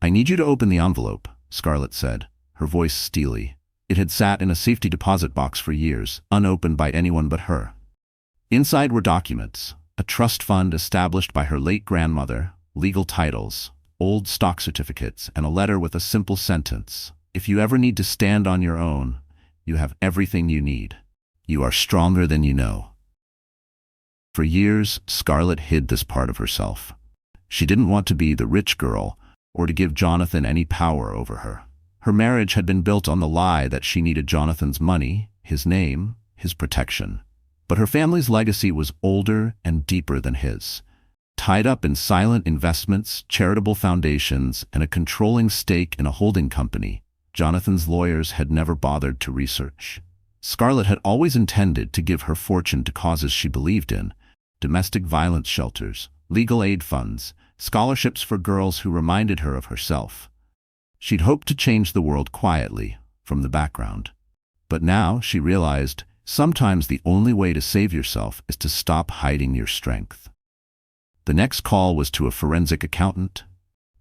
Speaker 1: "I need you to open the envelope," Scarlett said, her voice steely. It had sat in a safety deposit box for years, unopened by anyone but her. Inside were documents, a trust fund established by her late grandmother, legal titles, old stock certificates, and a letter with a simple sentence: "If you ever need to stand on your own, you have everything you need. You are stronger than you know." For years, Scarlett hid this part of herself. She didn't want to be the rich girl, or to give Jonathan any power over her. Her marriage had been built on the lie that she needed Jonathan's money, his name, his protection. But her family's legacy was older and deeper than his. Tied up in silent investments, charitable foundations, and a controlling stake in a holding company, Jonathan's lawyers had never bothered to research. Scarlett had always intended to give her fortune to causes she believed in: domestic violence shelters, legal aid funds, scholarships for girls who reminded her of herself. She'd hoped to change the world quietly, from the background. But now she realized, sometimes the only way to save yourself is to stop hiding your strength. The next call was to a forensic accountant.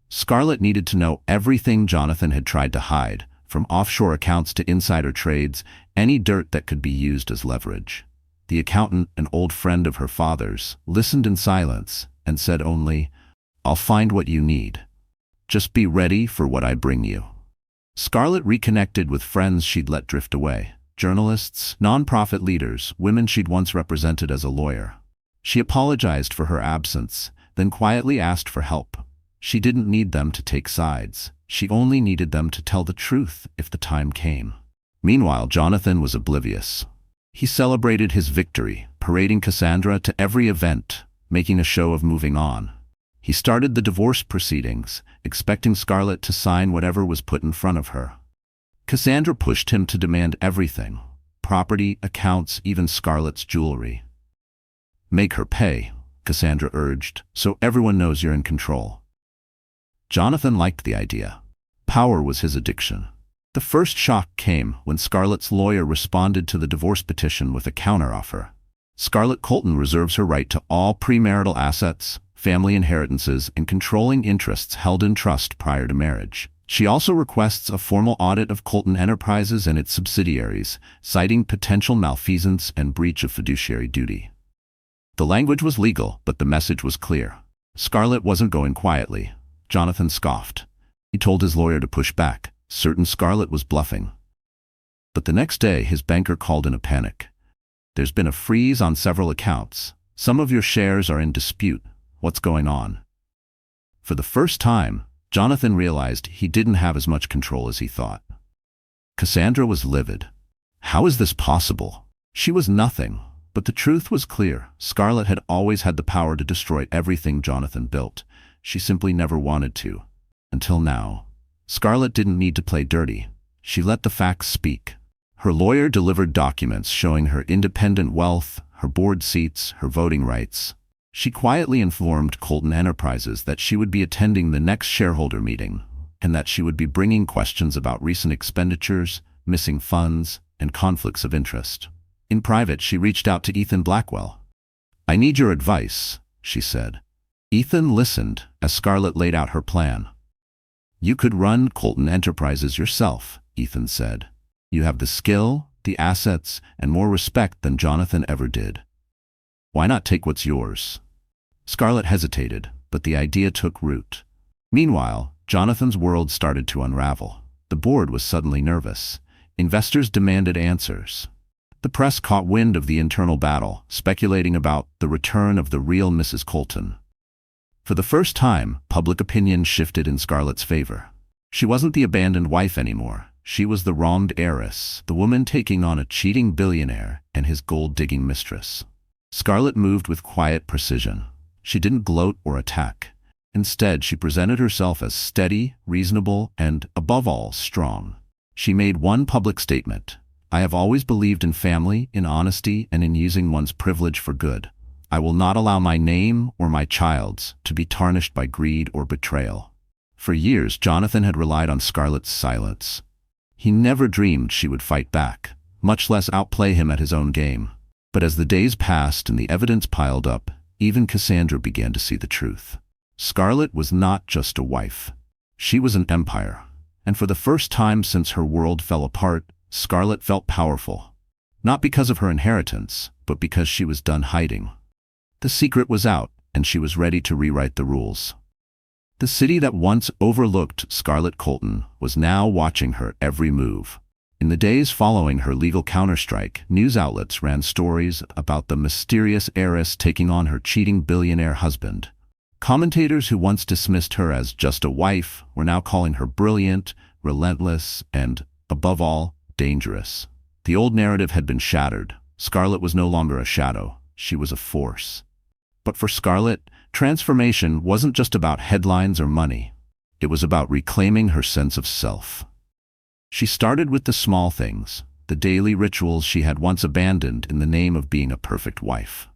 Speaker 1: Scarlett needed to know everything Jonathan had tried to hide, from offshore accounts to insider trades, any dirt that could be used as leverage. The accountant, an old friend of her father's, listened in silence and said only, "I'll find what you need. Just be ready for what I bring you." Scarlett reconnected with friends she'd let drift away: journalists, nonprofit leaders, women she'd once represented as a lawyer. She apologized for her absence, then quietly asked for help. She didn't need them to take sides. She only needed them to tell the truth if the time came. Meanwhile, Jonathan was oblivious. He celebrated his victory, parading Cassandra to every event, making a show of moving on. He started the divorce proceedings, expecting Scarlett to sign whatever was put in front of her. Cassandra pushed him to demand everything: property, accounts, even Scarlett's jewelry. "Make her pay," Cassandra urged, "so everyone knows you're in control." Jonathan liked the idea. Power was his addiction. The first shock came when Scarlett's lawyer responded to the divorce petition with a counteroffer. Scarlett Colton reserves her right to all premarital assets, family inheritances, and controlling interests held in trust prior to marriage. She also requests a formal audit of Colton Enterprises and its subsidiaries, citing potential malfeasance and breach of fiduciary duty. The language was legal, but the message was clear. Scarlett wasn't going quietly. Jonathan scoffed. He told his lawyer to push back, certain Scarlett was bluffing. But the next day, his banker called in a panic. There's been a freeze on several accounts. Some of your shares are in dispute. What's going on? For the first time, Jonathan realized he didn't have as much control as he thought. Cassandra was livid. How is this possible? She was nothing, but the truth was clear. Scarlett had always had the power to destroy everything Jonathan built. She simply never wanted to. Until now. Scarlett didn't need to play dirty. She let the facts speak. Her lawyer delivered documents showing her independent wealth, her board seats, her voting rights. She quietly informed Colton Enterprises that she would be attending the next shareholder meeting, and that she would be bringing questions about recent expenditures, missing funds, and conflicts of interest. In private, she reached out to Ethan Blackwell. "I need your advice," she said. Ethan listened as Scarlett laid out her plan. "You could run Colton Enterprises yourself," Ethan said. "You have the skill, the assets, and more respect than Jonathan ever did. Why not take what's yours?" Scarlett hesitated, but the idea took root. Meanwhile, Jonathan's world started to unravel. The board was suddenly nervous. Investors demanded answers. The press caught wind of the internal battle, speculating about the return of the real Mrs. Colton. For the first time, public opinion shifted in Scarlett's favor. She wasn't the abandoned wife anymore. She was the wronged heiress, the woman taking on a cheating billionaire and his gold-digging mistress. Scarlett moved with quiet precision. She didn't gloat or attack. Instead, she presented herself as steady, reasonable, and, above all, strong. She made one public statement. "I have always believed in family, in honesty, and in using one's privilege for good. I will not allow my name or my child's to be tarnished by greed or betrayal." For years, Jonathan had relied on Scarlett's silence. He never dreamed she would fight back, much less outplay him at his own game. But as the days passed and the evidence piled up, even Cassandra began to see the truth. Scarlett was not just a wife. She was an empire. And for the first time since her world fell apart, Scarlett felt powerful. Not because of her inheritance, but because she was done hiding. The secret was out, and she was ready to rewrite the rules. The city that once overlooked Scarlett Colton was now watching her every move. In the days following her legal counterstrike, news outlets ran stories about the mysterious heiress taking on her cheating billionaire husband. Commentators who once dismissed her as just a wife were now calling her brilliant, relentless, and, above all, dangerous. The old narrative had been shattered. Scarlett was no longer a shadow. She was a force. But for Scarlett, transformation wasn't just about headlines or money. It was about reclaiming her sense of self. She started with the small things, the daily rituals she had once abandoned in the name of being a perfect wife.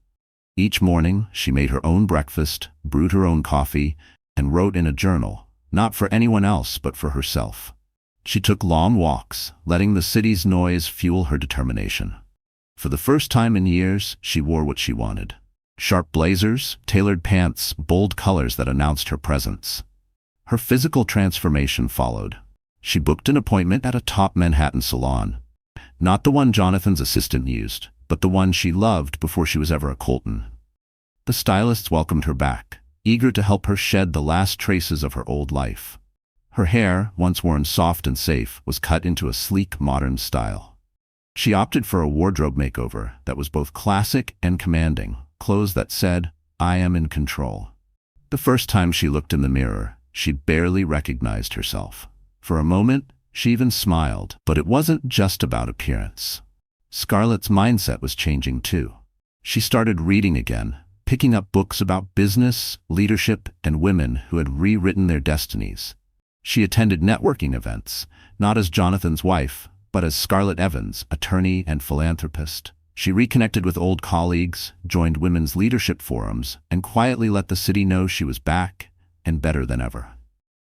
Speaker 1: Each morning, she made her own breakfast, brewed her own coffee, and wrote in a journal, not for anyone else but for herself. She took long walks, letting the city's noise fuel her determination. For the first time in years, she wore what she wanted. Sharp blazers, tailored pants, bold colors that announced her presence. Her physical transformation followed. She booked an appointment at a top Manhattan salon. Not the one Jonathan's assistant used, but the one she loved before she was ever a Colton. The stylists welcomed her back, eager to help her shed the last traces of her old life. Her hair, once worn soft and safe, was cut into a sleek, modern style. She opted for a wardrobe makeover that was both classic and commanding, clothes that said, "I am in control." The first time she looked in the mirror, she barely recognized herself. For a moment, she even smiled, but it wasn't just about appearance. Scarlett's mindset was changing too. She started reading again, picking up books about business, leadership, and women who had rewritten their destinies. She attended networking events, not as Jonathan's wife, but as Scarlett Evans, attorney and philanthropist. She reconnected with old colleagues, joined women's leadership forums, and quietly let the city know she was back and better than ever.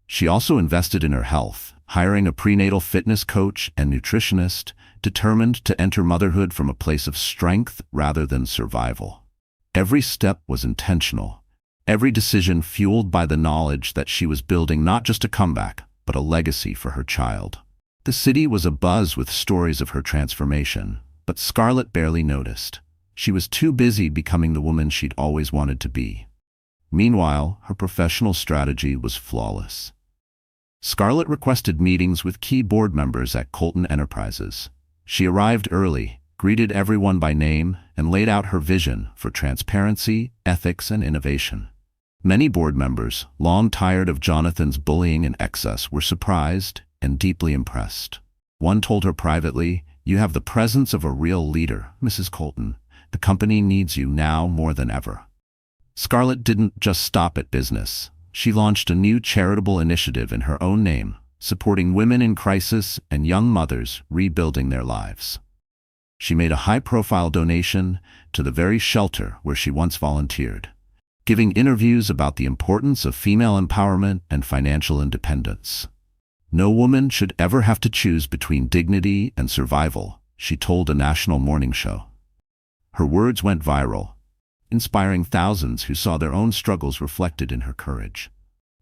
Speaker 1: She also invested in her health, hiring a prenatal fitness coach and nutritionist, determined to enter motherhood from a place of strength rather than survival. Every step was intentional, every decision fueled by the knowledge that she was building not just a comeback, but a legacy for her child. The city was abuzz with stories of her transformation, but Scarlett barely noticed. She was too busy becoming the woman she'd always wanted to be. Meanwhile, her professional strategy was flawless. Scarlett requested meetings with key board members at Colton Enterprises. She arrived early, greeted everyone by name, and laid out her vision for transparency, ethics, and innovation. Many board members, long tired of Jonathan's bullying and excess, were surprised and deeply impressed. One told her privately, "You have the presence of a real leader, Mrs. Colton. The company needs you now more than ever." Scarlett didn't just stop at business. She launched a new charitable initiative in her own name, supporting women in crisis and young mothers rebuilding their lives. She made a high-profile donation to the very shelter where she once volunteered, giving interviews about the importance of female empowerment and financial independence. "No woman should ever have to choose between dignity and survival," she told a national morning show. Her words went viral, inspiring thousands who saw their own struggles reflected in her courage.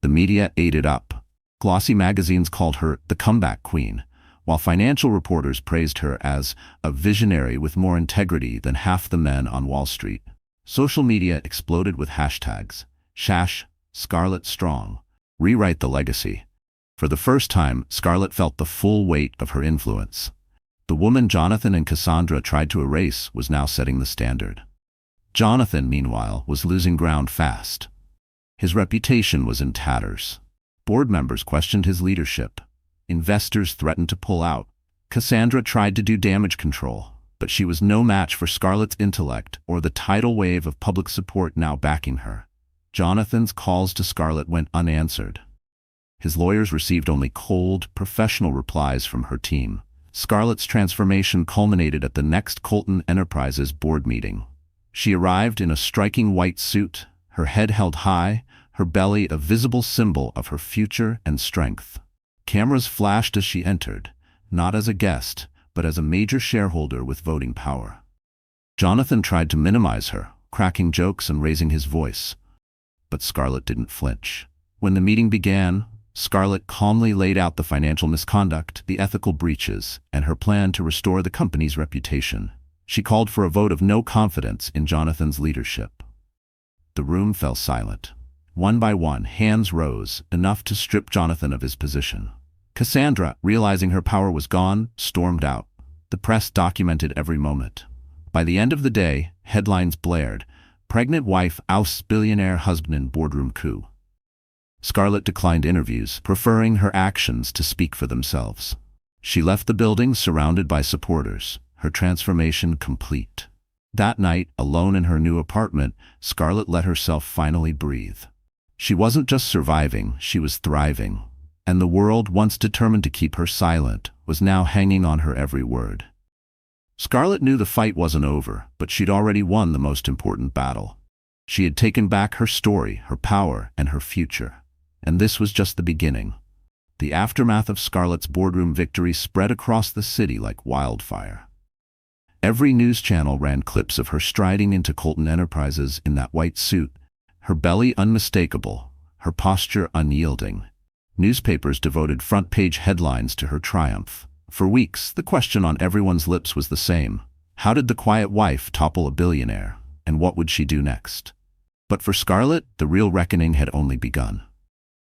Speaker 1: The media ate it up. Glossy magazines called her the comeback queen, while financial reporters praised her as a visionary with more integrity than half the men on Wall Street. Social media exploded with hashtags: Shash, Scarlett Strong, Rewrite the Legacy. For the first time, Scarlett felt the full weight of her influence. The woman Jonathan and Cassandra tried to erase was now setting the standard. Jonathan, meanwhile, was losing ground fast. His reputation was in tatters. Board members questioned his leadership. Investors threatened to pull out. Cassandra tried to do damage control, but she was no match for Scarlett's intellect or the tidal wave of public support now backing her. Jonathan's calls to Scarlett went unanswered. His lawyers received only cold, professional replies from her team. Scarlett's transformation culminated at the next Colton Enterprises board meeting. She arrived in a striking white suit, her head held high, her belly a visible symbol of her future and strength. Cameras flashed as she entered, not as a guest, but as a major shareholder with voting power. Jonathan tried to minimize her, cracking jokes and raising his voice. But Scarlett didn't flinch. When the meeting began, Scarlett calmly laid out the financial misconduct, the ethical breaches, and her plan to restore the company's reputation. She called for a vote of no confidence in Jonathan's leadership. The room fell silent. One by one, hands rose, enough to strip Jonathan of his position. Cassandra, realizing her power was gone, stormed out. The press documented every moment. By the end of the day, headlines blared: "Pregnant wife ousts billionaire husband in boardroom coup." Scarlett declined interviews, preferring her actions to speak for themselves. She left the building surrounded by supporters, her transformation complete. That night, alone in her new apartment, Scarlett let herself finally breathe. She wasn't just surviving, she was thriving. And the world, once determined to keep her silent, was now hanging on her every word. Scarlett knew the fight wasn't over, but she'd already won the most important battle. She had taken back her story, her power, and her future. And this was just the beginning. The aftermath of Scarlett's boardroom victory spread across the city like wildfire. Every news channel ran clips of her striding into Colton Enterprises in that white suit, her belly unmistakable, her posture unyielding. Newspapers devoted front-page headlines to her triumph. For weeks, the question on everyone's lips was the same: how did the quiet wife topple a billionaire, and what would she do next? But for Scarlett, the real reckoning had only begun.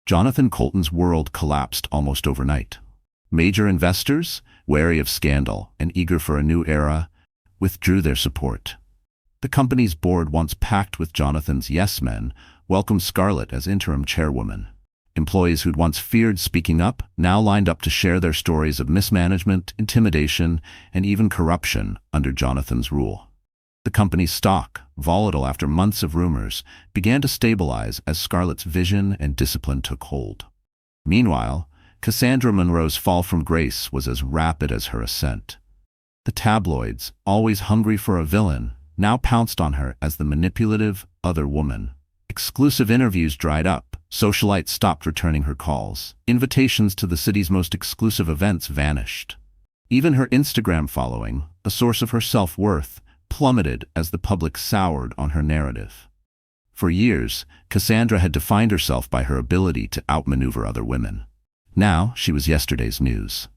Speaker 1: Jonathan Colton's world collapsed almost overnight. Major investors, wary of scandal and eager for a new era, withdrew their support. The company's board, once packed with Jonathan's yes-men, welcomed Scarlett as interim chairwoman. Employees who'd once feared speaking up now lined up to share their stories of mismanagement, intimidation, and even corruption under Jonathan's rule. The company's stock, volatile after months of rumors, began to stabilize as Scarlett's vision and discipline took hold. Meanwhile, Cassandra Monroe's fall from grace was as rapid as her ascent. The tabloids, always hungry for a villain, now pounced on her as the manipulative other woman. Exclusive interviews dried up, socialites stopped returning her calls, invitations to the city's most exclusive events vanished. Even her Instagram following, a source of her self-worth, plummeted as the public soured on her narrative. For years, Cassandra had defined herself by her ability to outmaneuver other women. Now she was yesterday's news.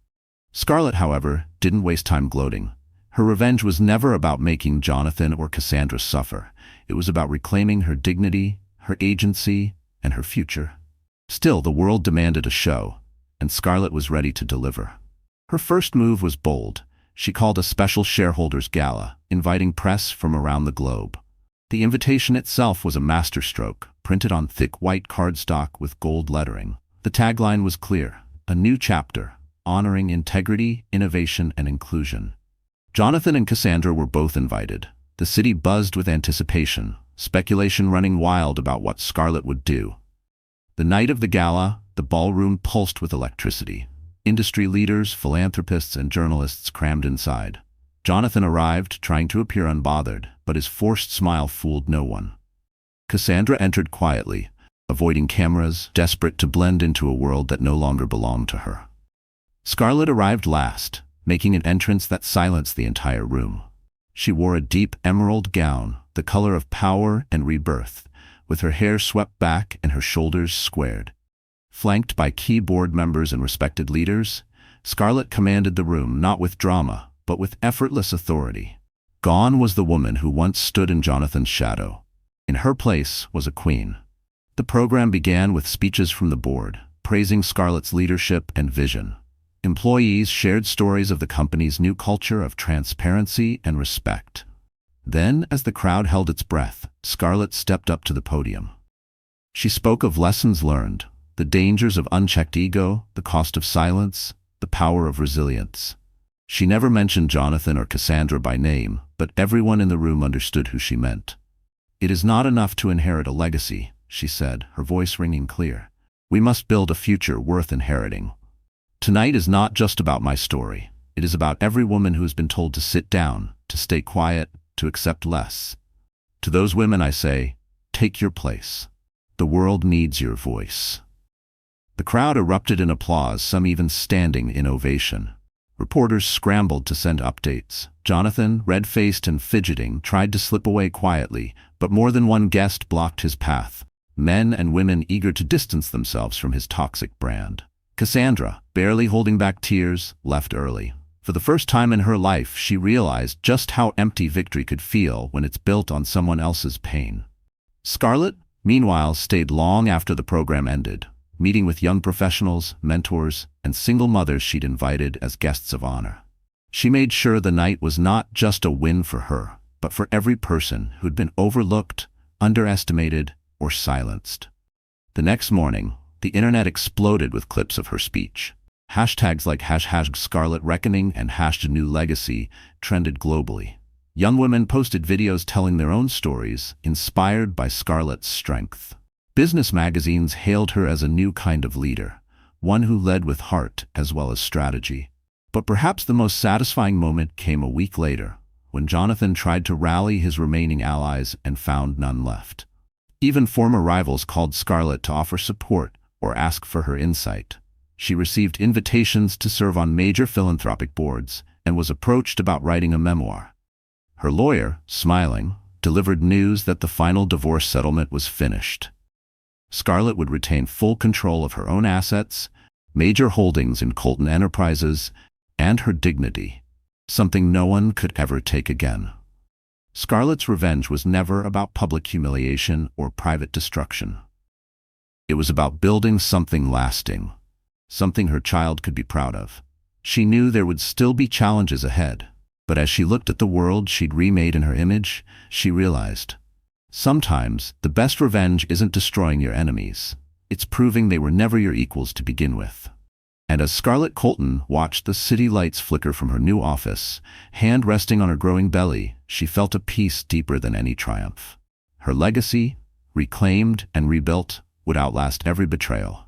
Speaker 1: Scarlett, however, didn't waste time gloating. Her revenge was never about making Jonathan or Cassandra suffer. It was about reclaiming her dignity, her agency, and her future. Still, the world demanded a show, and Scarlett was ready to deliver. Her first move was bold. She called a special shareholders gala, inviting press from around the globe. The invitation itself was a masterstroke, printed on thick white cardstock with gold lettering. The tagline was clear: a new chapter, honoring integrity, innovation, and inclusion. Jonathan and Cassandra were both invited. The city buzzed with anticipation, speculation running wild about what Scarlett would do. The night of the gala, the ballroom pulsed with electricity. Industry leaders, philanthropists, and journalists crammed inside. Jonathan arrived, trying to appear unbothered, but his forced smile fooled no one. Cassandra entered quietly, avoiding cameras, desperate to blend into a world that no longer belonged to her. Scarlett arrived last, making an entrance that silenced the entire room. She wore a deep emerald gown, the color of power and rebirth, with her hair swept back and her shoulders squared. Flanked by key board members and respected leaders, Scarlett commanded the room not with drama, but with effortless authority. Gone was the woman who once stood in Jonathan's shadow. In her place was a queen. The program began with speeches from the board, praising Scarlett's leadership and vision. Employees shared stories of the company's new culture of transparency and respect. Then, as the crowd held its breath, Scarlett stepped up to the podium. She spoke of lessons learned, the dangers of unchecked ego, the cost of silence, the power of resilience. She never mentioned Jonathan or Cassandra by name, but everyone in the room understood who she meant. "It is not enough to inherit a legacy," she said, her voice ringing clear. "We must build a future worth inheriting. Tonight is not just about my story. It is about every woman who has been told to sit down, to stay quiet, to accept less. To those women I say, take your place. The world needs your voice." The crowd erupted in applause, some even standing in ovation. Reporters scrambled to send updates. Jonathan, red-faced and fidgeting, tried to slip away quietly, but more than one guest blocked his path. Men and women eager to distance themselves from his toxic brand. Cassandra, barely holding back tears, left early. For the first time in her life, she realized just how empty victory could feel when it's built on someone else's pain. Scarlett, meanwhile, stayed long after the program ended, meeting with young professionals, mentors, and single mothers she'd invited as guests of honor. She made sure the night was not just a win for her, but for every person who'd been overlooked, underestimated, or silenced. The next morning, the internet exploded with clips of her speech. Hashtags like #ScarlettReckoning and #NewLegacy trended globally. Young women posted videos telling their own stories, inspired by Scarlett's strength. Business magazines hailed her as a new kind of leader, one who led with heart as well as strategy. But perhaps the most satisfying moment came a week later, when Jonathan tried to rally his remaining allies and found none left. Even former rivals called Scarlett to offer support or ask for her insight. She received invitations to serve on major philanthropic boards and was approached about writing a memoir. Her lawyer, smiling, delivered news that the final divorce settlement was finished. Scarlett would retain full control of her own assets, major holdings in Colton Enterprises, and her dignity, something no one could ever take again. Scarlett's revenge was never about public humiliation or private destruction. It was about building something lasting, something her child could be proud of. She knew there would still be challenges ahead, but as she looked at the world she'd remade in her image, she realized, sometimes the best revenge isn't destroying your enemies, it's proving they were never your equals to begin with. And as Scarlett Colton watched the city lights flicker from her new office, hand resting on her growing belly, she felt a peace deeper than any triumph. Her legacy, reclaimed and rebuilt, would outlast every betrayal.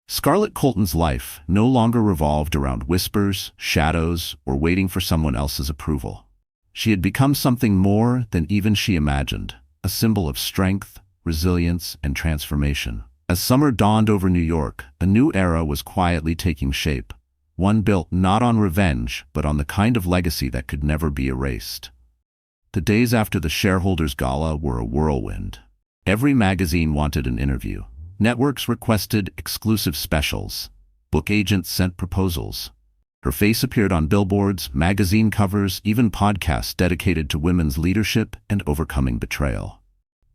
Speaker 1: Scarlett Colton's life no longer revolved around whispers, shadows, or waiting for someone else's approval. She had become something more than even she imagined, a symbol of strength, resilience, and transformation. As summer dawned over New York, a new era was quietly taking shape, one built not on revenge, but on the kind of legacy that could never be erased. The days after the shareholders' gala were a whirlwind. Every magazine wanted an interview. Networks requested exclusive specials. Book agents sent proposals. Her face appeared on billboards, magazine covers, even podcasts dedicated to women's leadership and overcoming betrayal.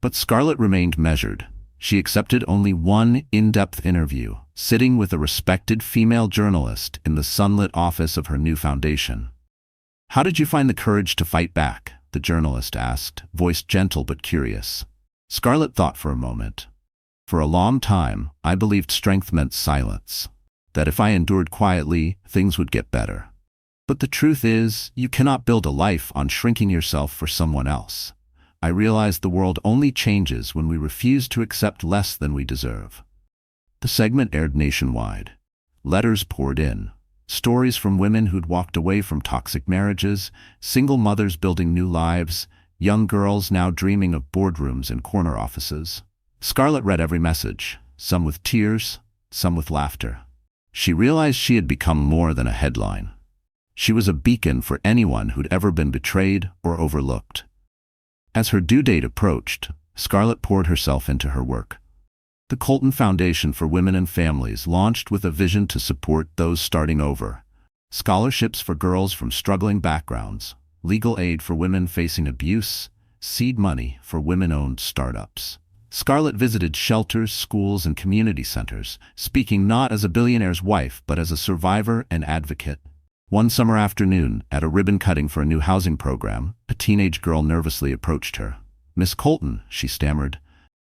Speaker 1: But Scarlett remained measured. She accepted only one in-depth interview, sitting with a respected female journalist in the sunlit office of her new foundation. "How did you find the courage to fight back?" the journalist asked, voice gentle but curious. Scarlett thought for a moment. "For a long time, I believed strength meant silence, that if I endured quietly, things would get better. But the truth is, you cannot build a life on shrinking yourself for someone else. I realized the world only changes when we refuse to accept less than we deserve." The segment aired nationwide. Letters poured in. Stories from women who'd walked away from toxic marriages, single mothers building new lives, young girls now dreaming of boardrooms and corner offices. Scarlett read every message, some with tears, some with laughter. She realized she had become more than a headline. She was a beacon for anyone who'd ever been betrayed or overlooked. As her due date approached, Scarlett poured herself into her work. The Colton Foundation for Women and Families launched with a vision to support those starting over. Scholarships for girls from struggling backgrounds, legal aid for women facing abuse, seed money for women-owned startups. Scarlett visited shelters, schools, and community centers, speaking not as a billionaire's wife but as a survivor and advocate. One summer afternoon, at a ribbon cutting for a new housing program, a teenage girl nervously approached her. "Miss Colton," she stammered,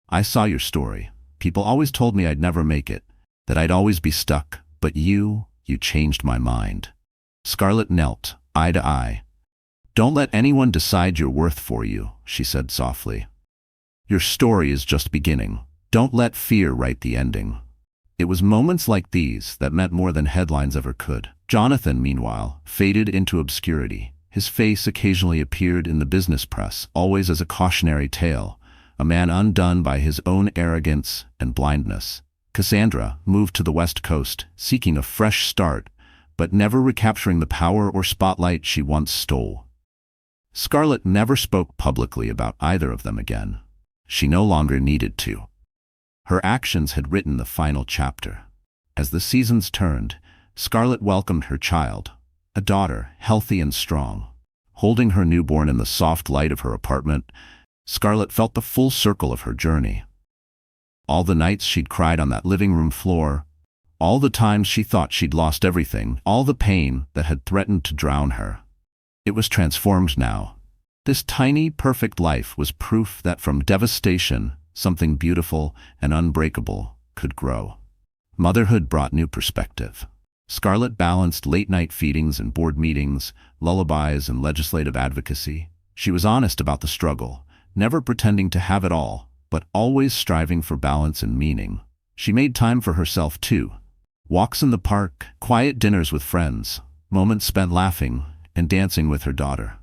Speaker 1: "I saw your story. People always told me I'd never make it, that I'd always be stuck, but you changed my mind." Scarlett knelt, eye to eye. "Don't let anyone decide your worth for you," she said softly. "Your story is just beginning. Don't let fear write the ending." It was moments like these that meant more than headlines ever could. Jonathan, meanwhile, faded into obscurity. His face occasionally appeared in the business press, always as a cautionary tale, a man undone by his own arrogance and blindness. Cassandra moved to the West Coast, seeking a fresh start, but never recapturing the power or spotlight she once stole. Scarlett never spoke publicly about either of them again. She no longer needed to. Her actions had written the final chapter. As the seasons turned, Scarlett welcomed her child, a daughter, healthy and strong. Holding her newborn in the soft light of her apartment, Scarlett felt the full circle of her journey. All the nights she'd cried on that living room floor, all the times she thought she'd lost everything, all the pain that had threatened to drown her. It was transformed now. This tiny, perfect life was proof that from devastation, something beautiful and unbreakable could grow. Motherhood brought new perspective. Scarlett balanced late-night feedings and board meetings, lullabies and legislative advocacy. She was honest about the struggle, never pretending to have it all, but always striving for balance and meaning. She made time for herself too. Walks in the park, quiet dinners with friends, moments spent laughing and dancing with her daughter.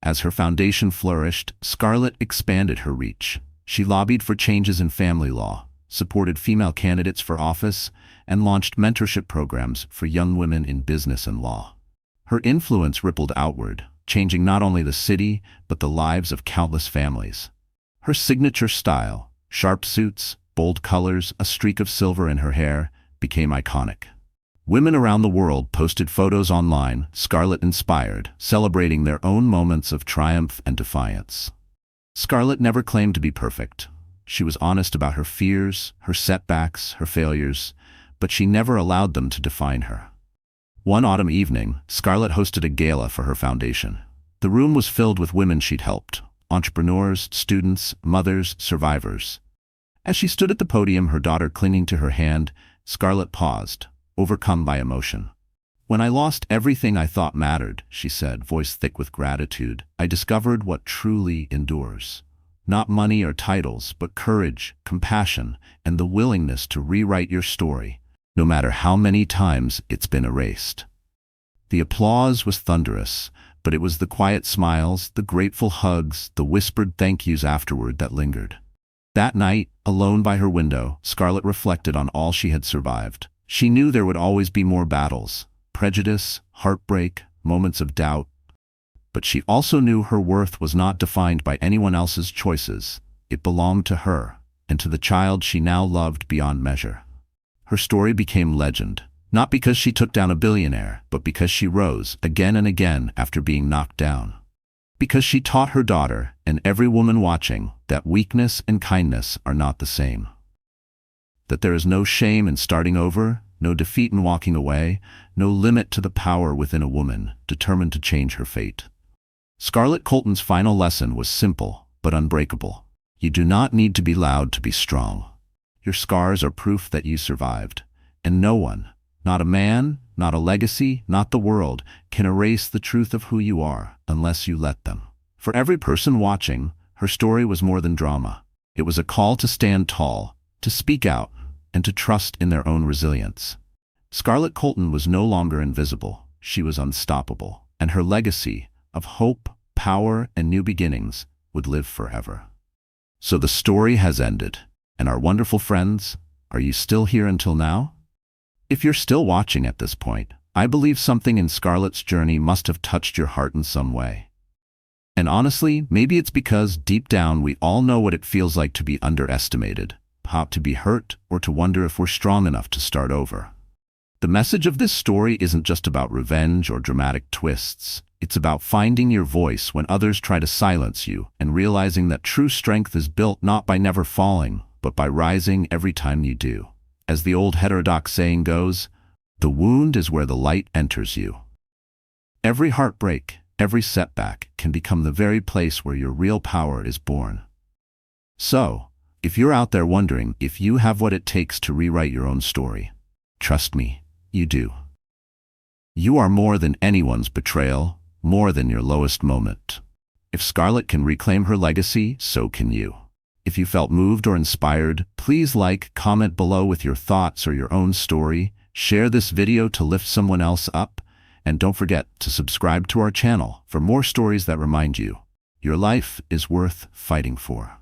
Speaker 1: As her foundation flourished, Scarlett expanded her reach. She lobbied for changes in family law, supported female candidates for office, and launched mentorship programs for young women in business and law. Her influence rippled outward, changing not only the city, but the lives of countless families. Her signature style, sharp suits, bold colors, a streak of silver in her hair, became iconic. Women around the world posted photos online, Scarlett inspired, celebrating their own moments of triumph and defiance. Scarlett never claimed to be perfect. She was honest about her fears, her setbacks, her failures, but she never allowed them to define her. One autumn evening, Scarlett hosted a gala for her foundation. The room was filled with women she'd helped, entrepreneurs, students, mothers, survivors. As she stood at the podium, her daughter clinging to her hand, Scarlett paused, overcome by emotion. "When I lost everything I thought mattered," she said, voice thick with gratitude, "I discovered what truly endures. Not money or titles, but courage, compassion, and the willingness to rewrite your story, no matter how many times it's been erased." The applause was thunderous, but it was the quiet smiles, the grateful hugs, the whispered thank yous afterward that lingered. That night, alone by her window, Scarlett reflected on all she had survived. She knew there would always be more battles, prejudice, heartbreak, moments of doubt. But she also knew her worth was not defined by anyone else's choices. It belonged to her, and to the child she now loved beyond measure. Her story became legend, Not because she took down a billionaire, but because she rose again and again after being knocked down. Because she taught her daughter, and every woman watching, that weakness and kindness are not the same. That there is no shame in starting over, no defeat in walking away, no limit to the power within a woman determined to change her fate. Scarlett Colton's final lesson was simple, but unbreakable. You do not need to be loud to be strong. Your scars are proof that you survived, and no one, not a man, not a legacy, not the world, can erase the truth of who you are unless you let them. For every person watching, her story was more than drama. It was a call to stand tall, to speak out, and to trust in their own resilience. Scarlett Colton was no longer invisible. She was unstoppable, and her legacy of hope, power, and new beginnings would live forever. So the story has ended, and our wonderful friends, are you still here until now? If you're still watching at this point, I believe something in Scarlett's journey must have touched your heart in some way. And honestly, maybe it's because deep down we all know what it feels like to be underestimated, to be hurt, or to wonder if we're strong enough to start over. The message of this story isn't just about revenge or dramatic twists. It's about finding your voice when others try to silence you, and realizing that true strength is built not by never falling, but by rising every time you do. As the old heterodox saying goes, the wound is where the light enters you. Every heartbreak, every setback can become the very place where your real power is born. So, if you're out there wondering if you have what it takes to rewrite your own story, trust me, you do. You are more than anyone's betrayal, more than your lowest moment. If Scarlett can reclaim her legacy, so can you. If you felt moved or inspired, please like, comment below with your thoughts or your own story, share this video to lift someone else up, and don't forget to subscribe to our channel for more stories that remind you your life is worth fighting for.